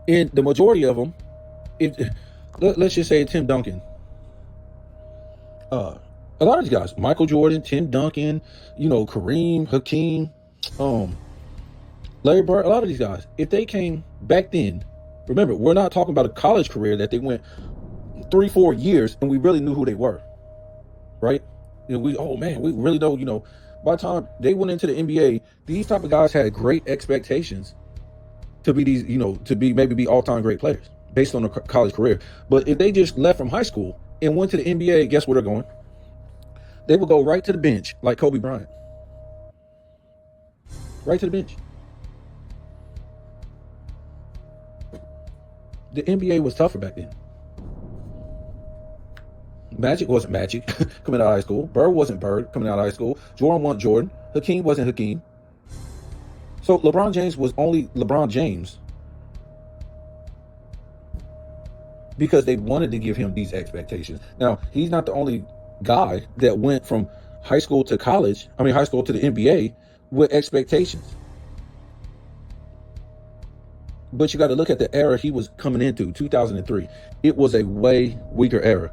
And the majority of them, let's just say Tim Duncan, a lot of these guys, Michael Jordan, Tim Duncan, Kareem, Hakeem, Larry Bird, a lot of these guys, if they came back then, remember, we're not talking about a college career that they went 3-4 years and we really knew who they were, right? We really know, by the time they went into the NBA, these type of guys had great expectations to be these, maybe be all-time great players based on a college career. But if they just left from high school and went to the NBA, guess where they're going? They would go right to the bench like Kobe Bryant. Right to the bench. The NBA was tougher back then. Magic wasn't Magic coming out of high school. Bird wasn't Bird coming out of high school. Jordan wasn't Jordan. Hakeem wasn't Hakeem. So LeBron James was only LeBron James because they wanted to give him these expectations. Now, he's not the only guy that went from high school to high school to the NBA with expectations. But you got to look at the era he was coming into, 2003. It was a way weaker era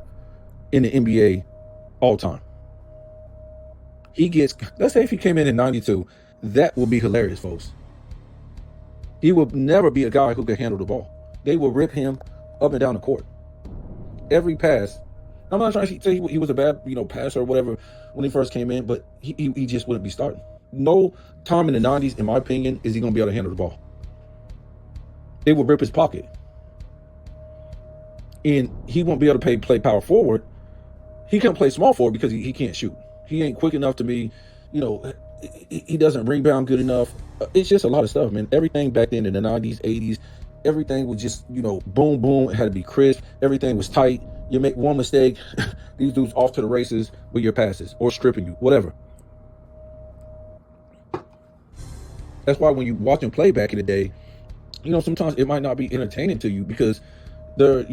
in the NBA all time. Let's say if he came in 92, that would be hilarious, folks. He would never be a guy who could handle the ball. They would rip him up and down the court. Every pass. I'm not trying to say he was a bad, passer or whatever when he first came in, but he just wouldn't be starting. No time in the 90s, in my opinion, is he going to be able to handle the ball. They would rip his pocket. And he won't be able to play power forward. He can't play small forward because he can't shoot. He ain't quick enough to be, he doesn't rebound good enough. It's just a lot of stuff, man. Everything back then in the 90s, 80s, everything was just, boom, boom. It had to be crisp. Everything was tight. You make one mistake, these dudes off to the races with your passes or stripping you, whatever. That's why when you watch them play back in the day, sometimes it might not be entertaining to you because they're,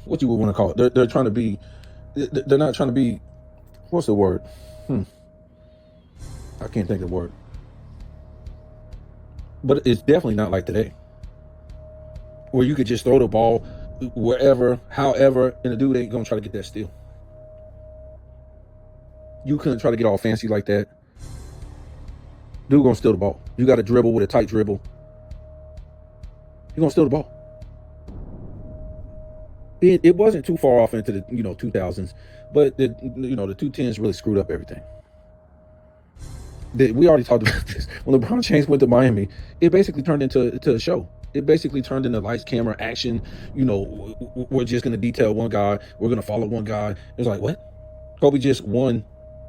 what you would want to call it. They're trying to be, they're not trying to be, what's the word? I can't think of the word. But it's definitely not like today, where you could just throw the ball wherever, however, and the dude ain't gonna try to get that steal. You couldn't try to get all fancy like that. Dude gonna steal the ball. You got to dribble with a tight dribble. You're gonna steal the ball. It wasn't too far off into the 2000s, but the 2010s really screwed up everything. We already talked about this. When LeBron James went to Miami, it basically turned into a show. It basically turned into lights, camera, action. We're just going to detail one guy. We're going to follow one guy. It's like, what? Kobe just won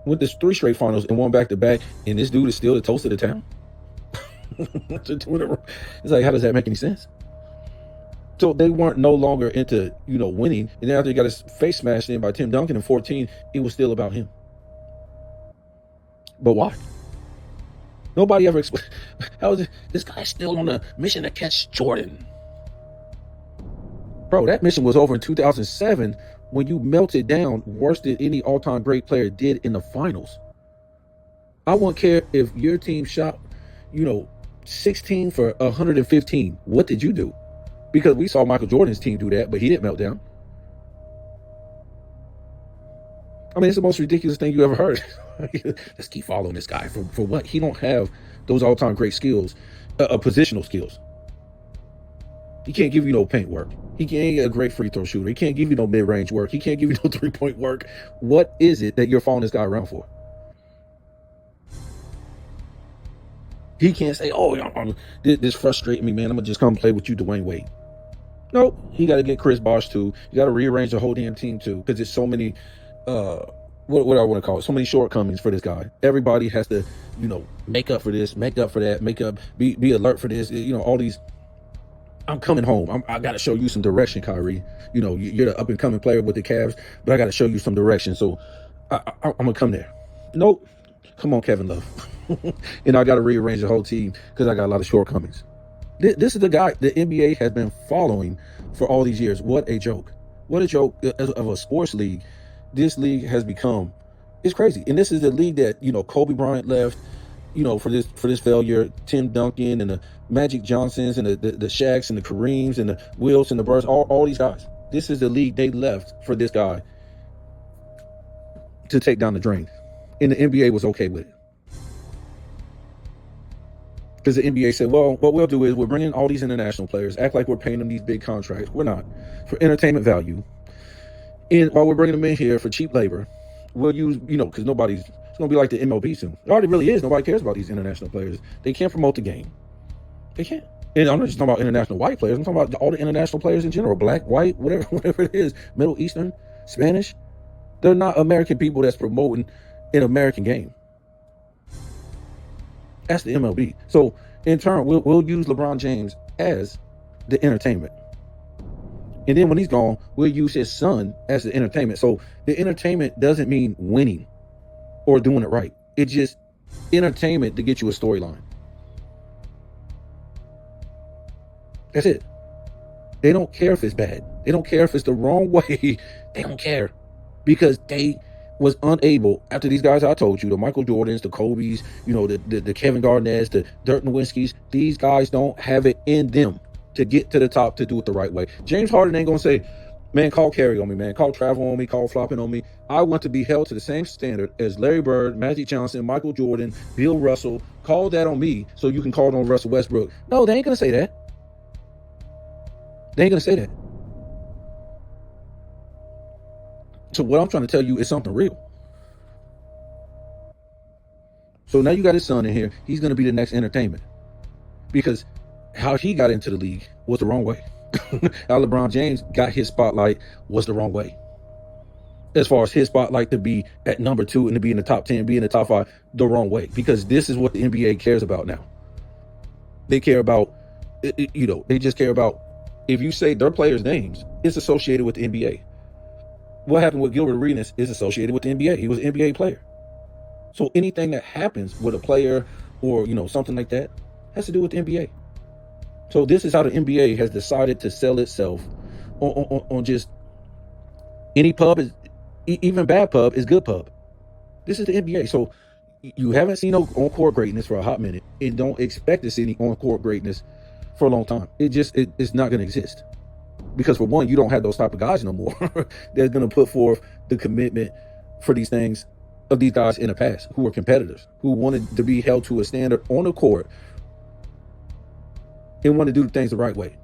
with this 3 straight finals and won back-to-back, and this dude is still the toast of the town? It's like, how does that make any sense? So they weren't no longer into, winning. And then after he got his face smashed in by Tim Duncan in 14, it was still about him. But why? Nobody ever explained. How is it? This guy's still on a mission to catch Jordan. Bro, that mission was over in 2007 when you melted down worse than any all-time great player did in the finals. I won't care if your team shot, 16 for 115. What did you do? Because we saw Michael Jordan's team do that, but he didn't melt down. I mean, it's the most ridiculous thing you ever heard. Let's keep following this guy. For what? He don't have those all-time great skills, positional skills. He can't give you no paint work. He can't get a great free throw shooter. He can't give you no mid-range work. He can't give you no three-point work. What is it that you're following this guy around for? He can't say, this frustrating me, man. I'm going to just come play with you, Dwayne Wade. Nope. He got to get Chris Bosh, too. You got to rearrange the whole damn team, too, because there's so many, what I want to call it, so many shortcomings for this guy. Everybody has to, make up for this, make up for that, be alert for this, all these. I'm coming home. I got to show you some direction, Kyrie. You're the up-and-coming player with the Cavs, but I got to show you some direction. So I'm going to come there. Nope. Come on, Kevin Love. And I got to rearrange the whole team because I got a lot of shortcomings. This is the guy the NBA has been following for all these years. What a joke. What a joke of a sports league this league has become. It's crazy. And this is the league that, Kobe Bryant left, for this failure. Tim Duncan and the Magic Johnsons and the Shaqs and the Kareems and the Wilts and the Birds, all these guys. This is the league they left for this guy to take down the drain. And the NBA was okay with it. Because the NBA said, well, what we'll do is we're bringing all these international players, act like we're paying them these big contracts. We're not. For entertainment value. And while we're bringing them in here for cheap labor, we'll use, because it's going to be like the MLB soon. It already really is. Nobody cares about these international players. They can't promote the game. They can't. And I'm not just talking about international white players. I'm talking about all the international players in general, black, white, whatever it is, Middle Eastern, Spanish. They're not American people that's promoting an American game. That's the MLB. So in turn, we'll use LeBron James as the entertainment. And then when he's gone, we'll use his son as the entertainment. So the entertainment doesn't mean winning or doing it right. It's just entertainment to get you a storyline. That's it. They don't care if it's bad. They don't care if it's the wrong way. They don't care. Because they was unable, after these guys I told you, the Michael Jordans, the Kobes, the Kevin Garnett's, the Dirk Nowitzki's, these guys don't have it in them to get to the top to do it the right way. James Harden ain't gonna say, man, call carry on me, man, call travel on me, call flopping on me. I want to be held to the same standard as Larry Bird, Magic Johnson, Michael Jordan, Bill Russell. Call that on me so you can call it on Russell Westbrook. No, they ain't gonna say that. They ain't gonna say that. So what I'm trying to tell you is something real. So now you got his son in here. He's going to be the next entertainment. Because how he got into the league was the wrong way. How LeBron James got his spotlight was the wrong way. As far as his spotlight to be at number 2 and to be in the top 10, be in the top 5, the wrong way. Because this is what the NBA cares about now. They care about, they just care about, if you say their players' names, it's associated with the NBA. What happened with Gilbert Arenas is associated with the NBA. He was an NBA player. So anything that happens with a player or, something like that has to do with the NBA. So this is how the NBA has decided to sell itself on just any pub, is even bad pub is good pub. This is the NBA. So you haven't seen no on-court greatness for a hot minute and don't expect to see any on-court greatness for a long time. It's not going to exist. Because for one, you don't have those type of guys no more that's going to put forth the commitment for these things of these guys in the past who were competitors, who wanted to be held to a standard on the court and want to do things the right way.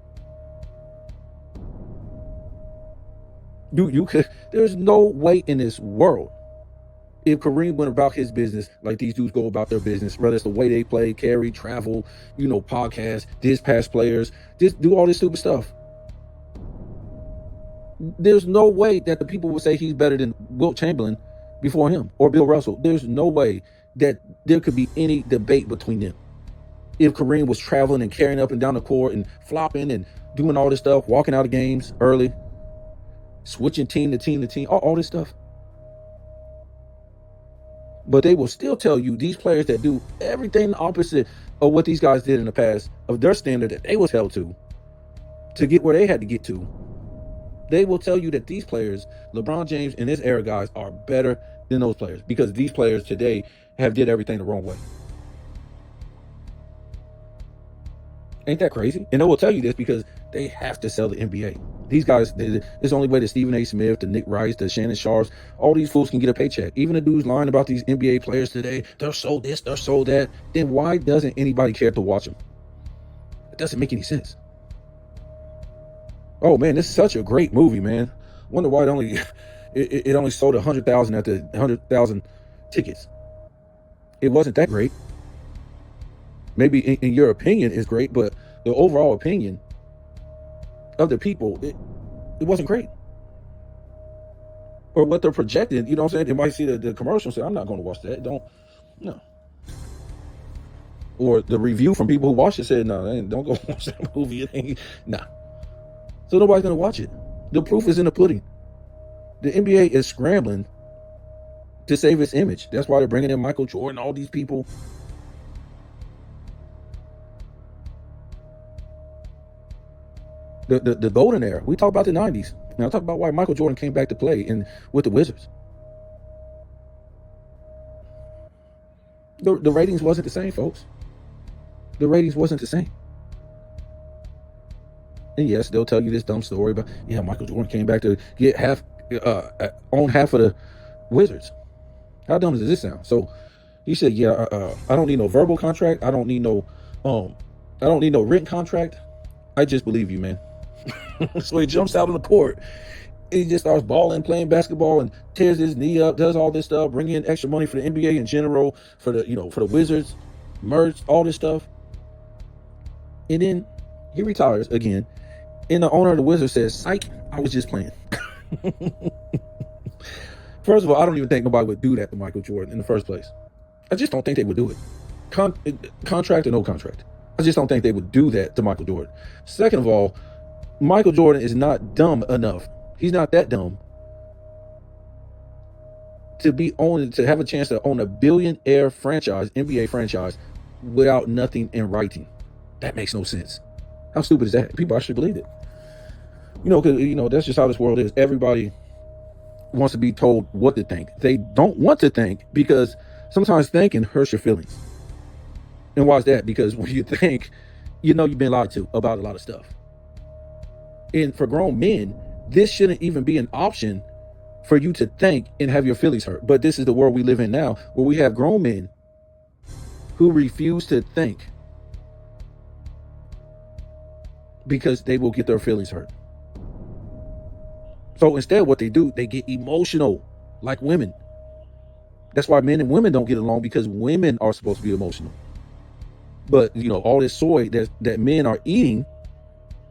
There's no way in this world, if Kareem went about his business like these dudes go about their business, whether it's the way they play, carry, travel, podcasts, dispatch players, just do all this stupid stuff. There's no way that the people would say he's better than Wilt Chamberlain before him or Bill Russell. There's no way that there could be any debate between them. If Kareem was traveling and carrying up and down the court and flopping and doing all this stuff, walking out of games early, switching team to team to team, all this stuff. But they will still tell you these players that do everything the opposite of what these guys did in the past, of their standard that they was held to get where they had to get to. They will tell you that these players, LeBron James and his era guys, are better than those players because these players today have did everything the wrong way. Ain't that crazy? And they will tell you this because they have to sell the NBA. These guys, it's the only way that Stephen A. Smith, the Nick Rice, the Shannon Sharps, all these fools can get a paycheck. Even the dudes lying about these NBA players today, they're sold this, they're sold that. Then why doesn't anybody care to watch them? It doesn't make any sense. Oh man, this is such a great movie, man. Wonder why it only sold 100,000 at the 100,000 tickets. It wasn't that great. Maybe in your opinion is great, but the overall opinion of the people, it wasn't great. Or what they're projecting, you know what I'm saying? They might see the commercial and say, I'm not going to watch that. No. Or the review from people who watched it said, no, don't go watch that movie. Nah. So nobody's going to watch it. The proof is in the pudding. The NBA is scrambling to save its image. That's why they're bringing in Michael Jordan, all these people. The golden era. We talk about the 90s. Now talk about why Michael Jordan came back to play with the Wizards. The ratings wasn't the same, folks. The ratings wasn't the same. And yes, they'll tell you this dumb story about, yeah, Michael Jordan came back to get own half of the Wizards. How dumb does this sound? So he said, yeah, I don't need no verbal contract. I don't need no written contract. I just believe you, man. So he jumps out on the court. He just starts balling, playing basketball, and tears his knee up, does all this stuff, bringing in extra money for the NBA in general, for the Wizards, merch, all this stuff. And then he retires again. And the owner of the Wizards says, psych, I was just playing. First of all, I don't even think nobody would do that to Michael Jordan in the first place. I just don't think they would do it. Contract or no contract. I just don't think they would do that to Michael Jordan. Second of all, Michael Jordan is not dumb enough. He's not that dumb to have a chance to own a billionaire franchise, NBA franchise, without nothing in writing. That makes no sense. How stupid is that? People actually believe it. Because that's just how this world is. Everybody wants to be told what to think. They don't want to think because sometimes thinking hurts your feelings. And why is that? Because when you think, you've been lied to about a lot of stuff. And for grown men, this shouldn't even be an option for you to think and have your feelings hurt. But this is the world we live in now, where we have grown men who refuse to think because they will get their feelings hurt. So instead, what they do, they get emotional like women. That's why men and women don't get along, because women are supposed to be emotional. But, all this soy that men are eating,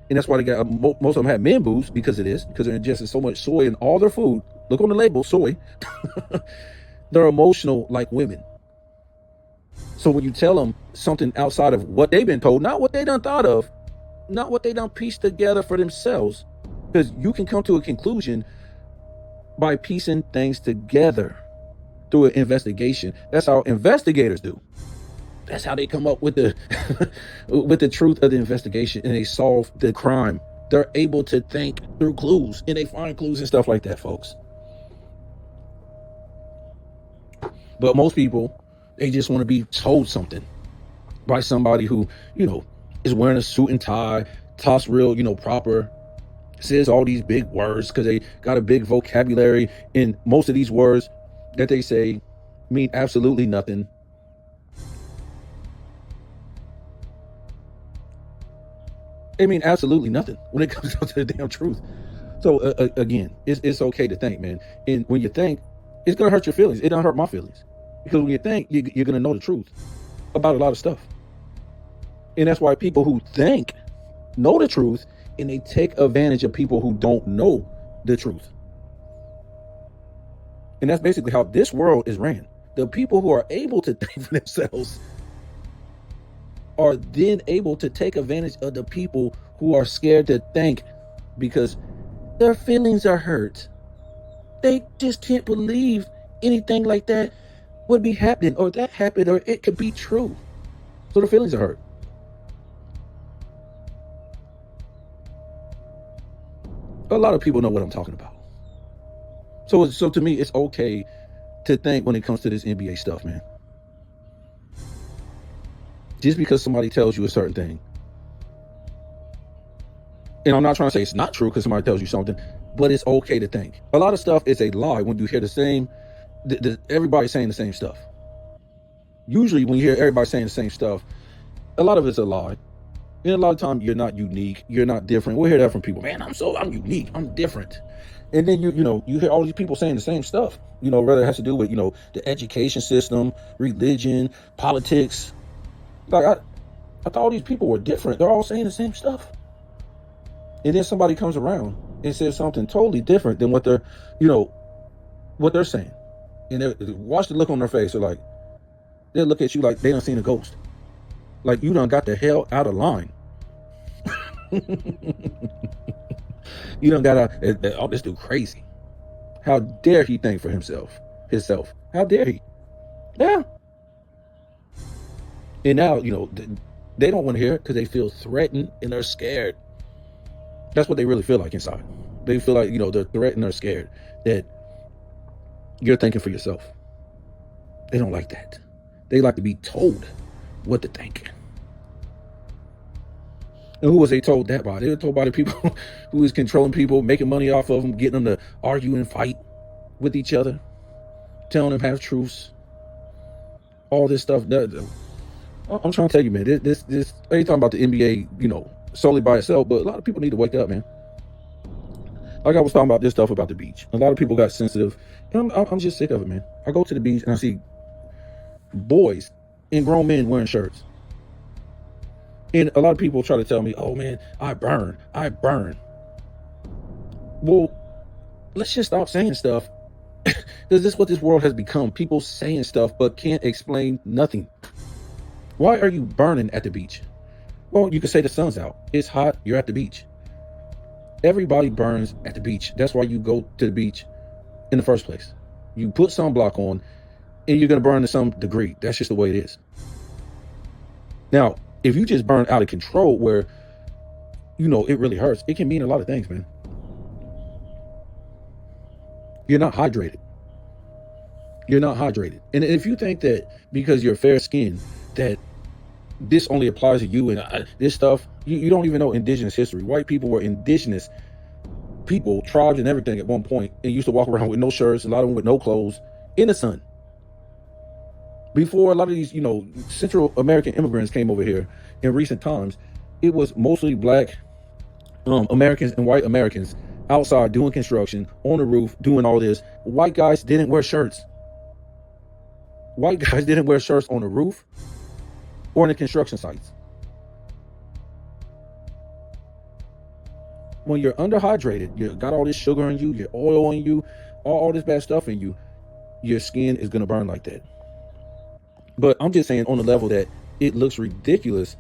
and that's why they got most of them have men boobs because of this, because they're ingesting so much soy in all their food. Look on the label, soy. They're emotional like women. So when you tell them something outside of what they've been told, not what they done thought of, not what they done pieced together for themselves, because you can come to a conclusion by piecing things together through an investigation. That's how investigators do. That's how they come up with the with the truth of the investigation, and they solve the crime. They're able to think through clues, and they find clues and stuff like that, folks. But most people, they just want to be told something by somebody who, is wearing a suit and tie, talks real, proper, says all these big words because they got a big vocabulary, and most of these words that they say mean absolutely nothing. They mean absolutely nothing when it comes down to the damn truth. So again, it's okay to think, man. And when you think, it's gonna hurt your feelings. It don't hurt my feelings, because when you think, you're gonna know the truth about a lot of stuff. And that's why people who think know the truth, and they take advantage of people who don't know the truth. And that's basically how this world is ran. The people who are able to think for themselves are then able to take advantage of the people who are scared to think because their feelings are hurt. They just can't believe anything like that would be happening, or that happened, or it could be true. So their feelings are hurt. A lot of people know what I'm talking about. So to me, it's okay to think when it comes to this NBA stuff, man. Just because somebody tells you a certain thing. And I'm not trying to say it's not true because somebody tells you something, but it's okay to think. A lot of stuff is a lie when you hear the same, everybody saying the same stuff. Usually when you hear everybody saying the same stuff, a lot of it's a lie. And a lot of times you're not unique, you're not different. We'll hear that from people. Man, I'm unique, I'm different. And then you hear all these people saying the same stuff, whether it has to do with, the education system, religion, politics. Like I thought all these people were different. They're all saying the same stuff. And then somebody comes around and says something totally different than what they're saying. And watch the look on their face. They'll look at you like they done seen a ghost. Like you done got the hell out of line. You done got this dude crazy. How dare he think for himself? How dare he? Yeah. And now, they don't want to hear it because they feel threatened and they're scared. That's what they really feel like inside. They feel like, they're threatened or scared that you're thinking for yourself. They don't like that. They like to be told what to think. And who was they told that by? They were told by the people who was controlling people, making money off of them, getting them to argue and fight with each other, telling them half truths, all this stuff. I'm trying to tell you, man, this ain't talking about the NBA, solely by itself, but a lot of people need to wake up, man. Like I was talking about this stuff about the beach. A lot of people got sensitive. And I'm just sick of it, man. I go to the beach and I see boys and grown men wearing shirts. And a lot of people try to tell me, oh man, I burn. Well, let's just stop saying stuff. Because this is what this world has become. People saying stuff but can't explain nothing. Why are you burning at the beach? Well, you can say the sun's out. It's hot. You're at the beach. Everybody burns at the beach. That's why you go to the beach in the first place. You put sunblock on and you're going to burn to some degree. That's just the way it is. Now, if you just burn out of control where, it really hurts, it can mean a lot of things, man. You're not hydrated. And if you think that because you're fair skinned, that this only applies to you and this stuff, you don't even know indigenous history. White people were indigenous people, tribes and everything at one point, and used to walk around with no shirts, a lot of them with no clothes, in the sun. Before a lot of these, Central American immigrants came over here in recent times, it was mostly black Americans and white Americans outside doing construction, on the roof, doing all this. White guys didn't wear shirts. White guys didn't wear shirts on the roof or in the construction sites. When you're underhydrated, you got all this sugar in you, your oil in you, all this bad stuff in you, your skin is going to burn like that. But I'm just saying on the level that it looks ridiculous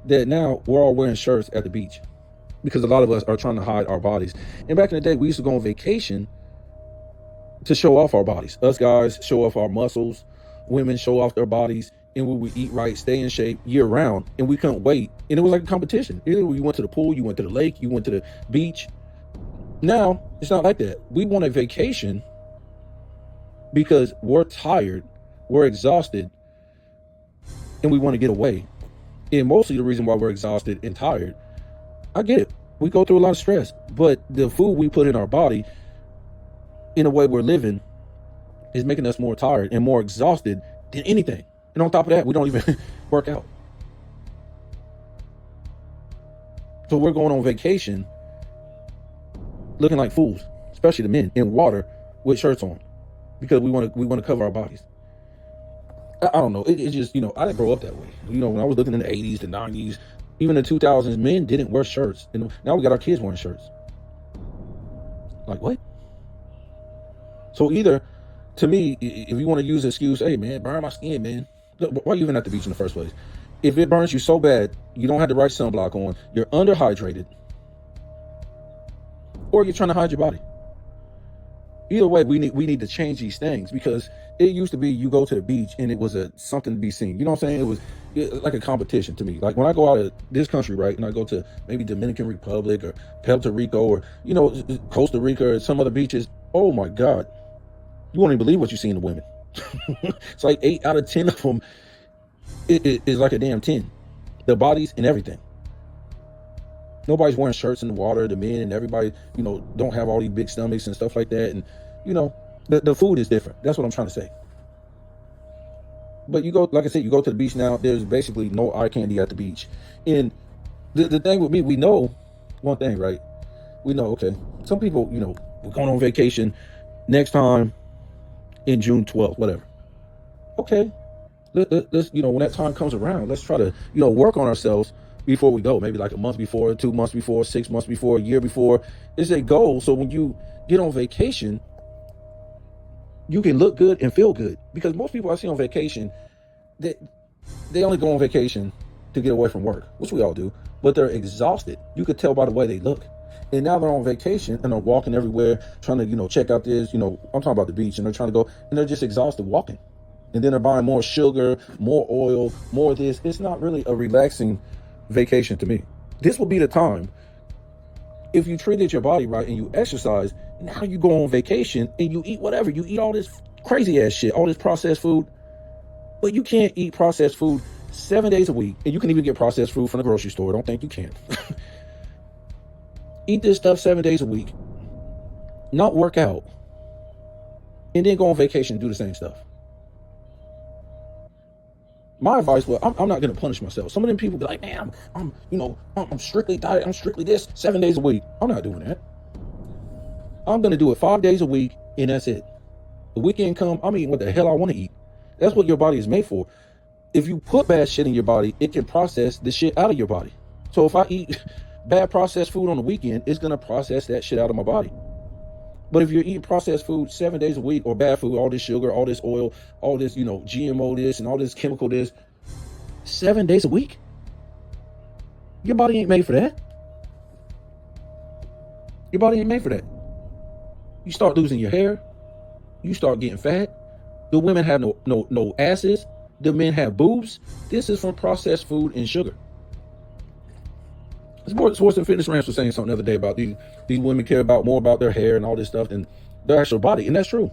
that now we're all wearing shirts at the beach because a lot of us are trying to hide our bodies. And back in the day, we used to go on vacation to show off our bodies. Us guys show off our muscles, women show off their bodies, and we would eat right, stay in shape year round, and we couldn't wait. And it was like a competition. You went to the pool, you went to the lake, you went to the beach. Now, it's not like that. We want a vacation because we're tired, we're exhausted, and we want to get away. And mostly the reason why we're exhausted and tired, I get it. We go through a lot of stress, but the food we put in our body, in the way we're living, is making us more tired and more exhausted than anything. And on top of that, we don't even work out. So we're going on vacation looking like fools, especially the men, in water with shirts on, because we want to cover our bodies. I don't know. It just, I didn't grow up that way. When I was looking in the 80s, the 90s, even the 2000s, men didn't wear shirts. And now we got our kids wearing shirts. Like, what? So either, to me, if you want to use the excuse, hey, man, burn my skin, man. Why are you even at the beach in the first place? If it burns you so bad, you don't have the right sunblock on, you're underhydrated, or you're trying to hide your body. Either way, we need to change these things, because it used to be you go to the beach and it was something to be seen. You know what I'm saying? It was like a competition to me. Like when I go out of this country, right, and I go to maybe Dominican Republic or Puerto Rico or, Costa Rica or some other beaches, oh my God, you won't even believe what you see in the women. It's like 8 out of 10 of them is like a damn 10. Their bodies and everything. Nobody's wearing shirts in the water, the men and everybody, don't have all these big stomachs and stuff like that. And, the food is different. That's what I'm trying to say. But you go, like I said, you go to the beach now, there's basically no eye candy at the beach. And the thing with me, we know one thing, right? We know, okay, some people, we're going on vacation next time in June 12th, whatever. Okay, let's, when that time comes around, let's try to, work on ourselves before we go. Maybe like a month before, 2 months before, 6 months before, a year before. It's a goal. So when you get on vacation, you can look good and feel good. Because most people I see on vacation, they only go on vacation to get away from work, which we all do, but they're exhausted. You could tell by the way they look. And now they're on vacation and they're walking everywhere, trying to, check out this, I'm talking about the beach, and they're trying to go, and they're just exhausted walking. And then they're buying more sugar, more oil, more of this. It's not really a relaxing vacation to me. This will be the time, if you treated your body right and you exercise, now you go on vacation and you eat whatever. You eat all this crazy ass shit, all this processed food. But you can't eat processed food 7 days a week. And you can even get processed food from the grocery store. Don't think you can. Eat this stuff 7 days a week, not work out, and then go on vacation and do the same stuff. My advice was, I'm not going to punish myself. Some of them people be like, man, I'm strictly diet. I'm strictly this 7 days a week. I'm not doing that. I'm going to do it 5 days a week, and that's it. The weekend come, I'm eating what the hell I want to eat. That's what your body is made for. If you put bad shit in your body, it can process the shit out of your body. So if I eat bad processed food on the weekend, it's going to process that shit out of my body. But if you're eating processed food 7 days a week, or bad food, all this sugar, all this oil, all this, GMO this and all this chemical this, 7 days a week, your body ain't made for that. Your body ain't made for that. You start losing your hair. You start getting fat. The women have no asses. The men have boobs. This is from processed food and sugar. Sports and Fitness Rams was saying something the other day about these women care more about their hair and all this stuff than their actual body, and that's true.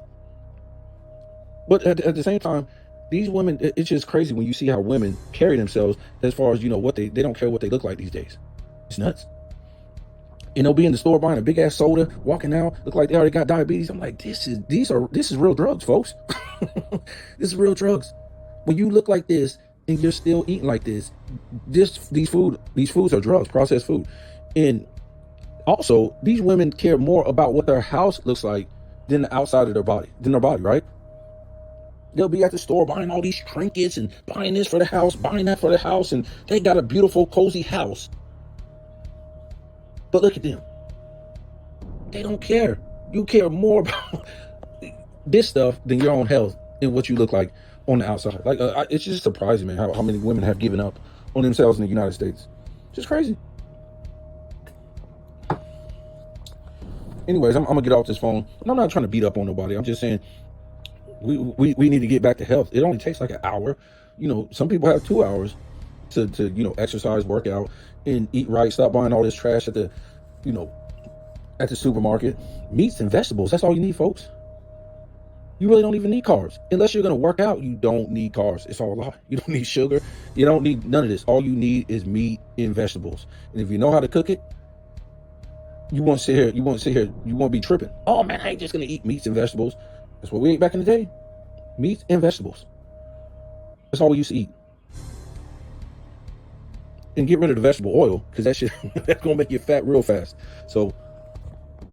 But at the same time, these women, it's just crazy when you see how women carry themselves as far as, what they don't care what they look like these days. It's nuts. And they'll be in the store buying a big ass soda, walking out, look like they already got diabetes. I'm like, this is real drugs, folks. This is real drugs. When you look like this and you're still eating like this, these foods are drugs, processed food. And also, these women care more about what their house looks like than the outside of their body, right? They'll be at the store buying all these trinkets and buying this for the house, buying that for the house, and they got a beautiful, cozy house. But look at them. They don't care. You care more about this stuff than your own health and what you look like on the outside. Like, it's just surprising, man, how many women have given up on themselves in the United States. Just crazy. Anyways, I'm gonna get off this phone. I'm not trying to beat up on nobody. I'm just saying we need to get back to health. It only takes like an hour. Some people have 2 hours to exercise, work out, and eat right. Stop buying all this trash at the supermarket. Meats and vegetables. That's all you need, folks. You really don't even need carbs. Unless you're going to work out, you don't need carbs. It's all a lie. You don't need sugar. You don't need none of this. All you need is meat and vegetables. And if you know how to cook it, you won't sit here. You won't be tripping. Oh man, I ain't just going to eat meats and vegetables. That's what we ate back in the day. Meats and vegetables. That's all we used to eat. And get rid of the vegetable oil, because that shit, that's going to make you fat real fast. So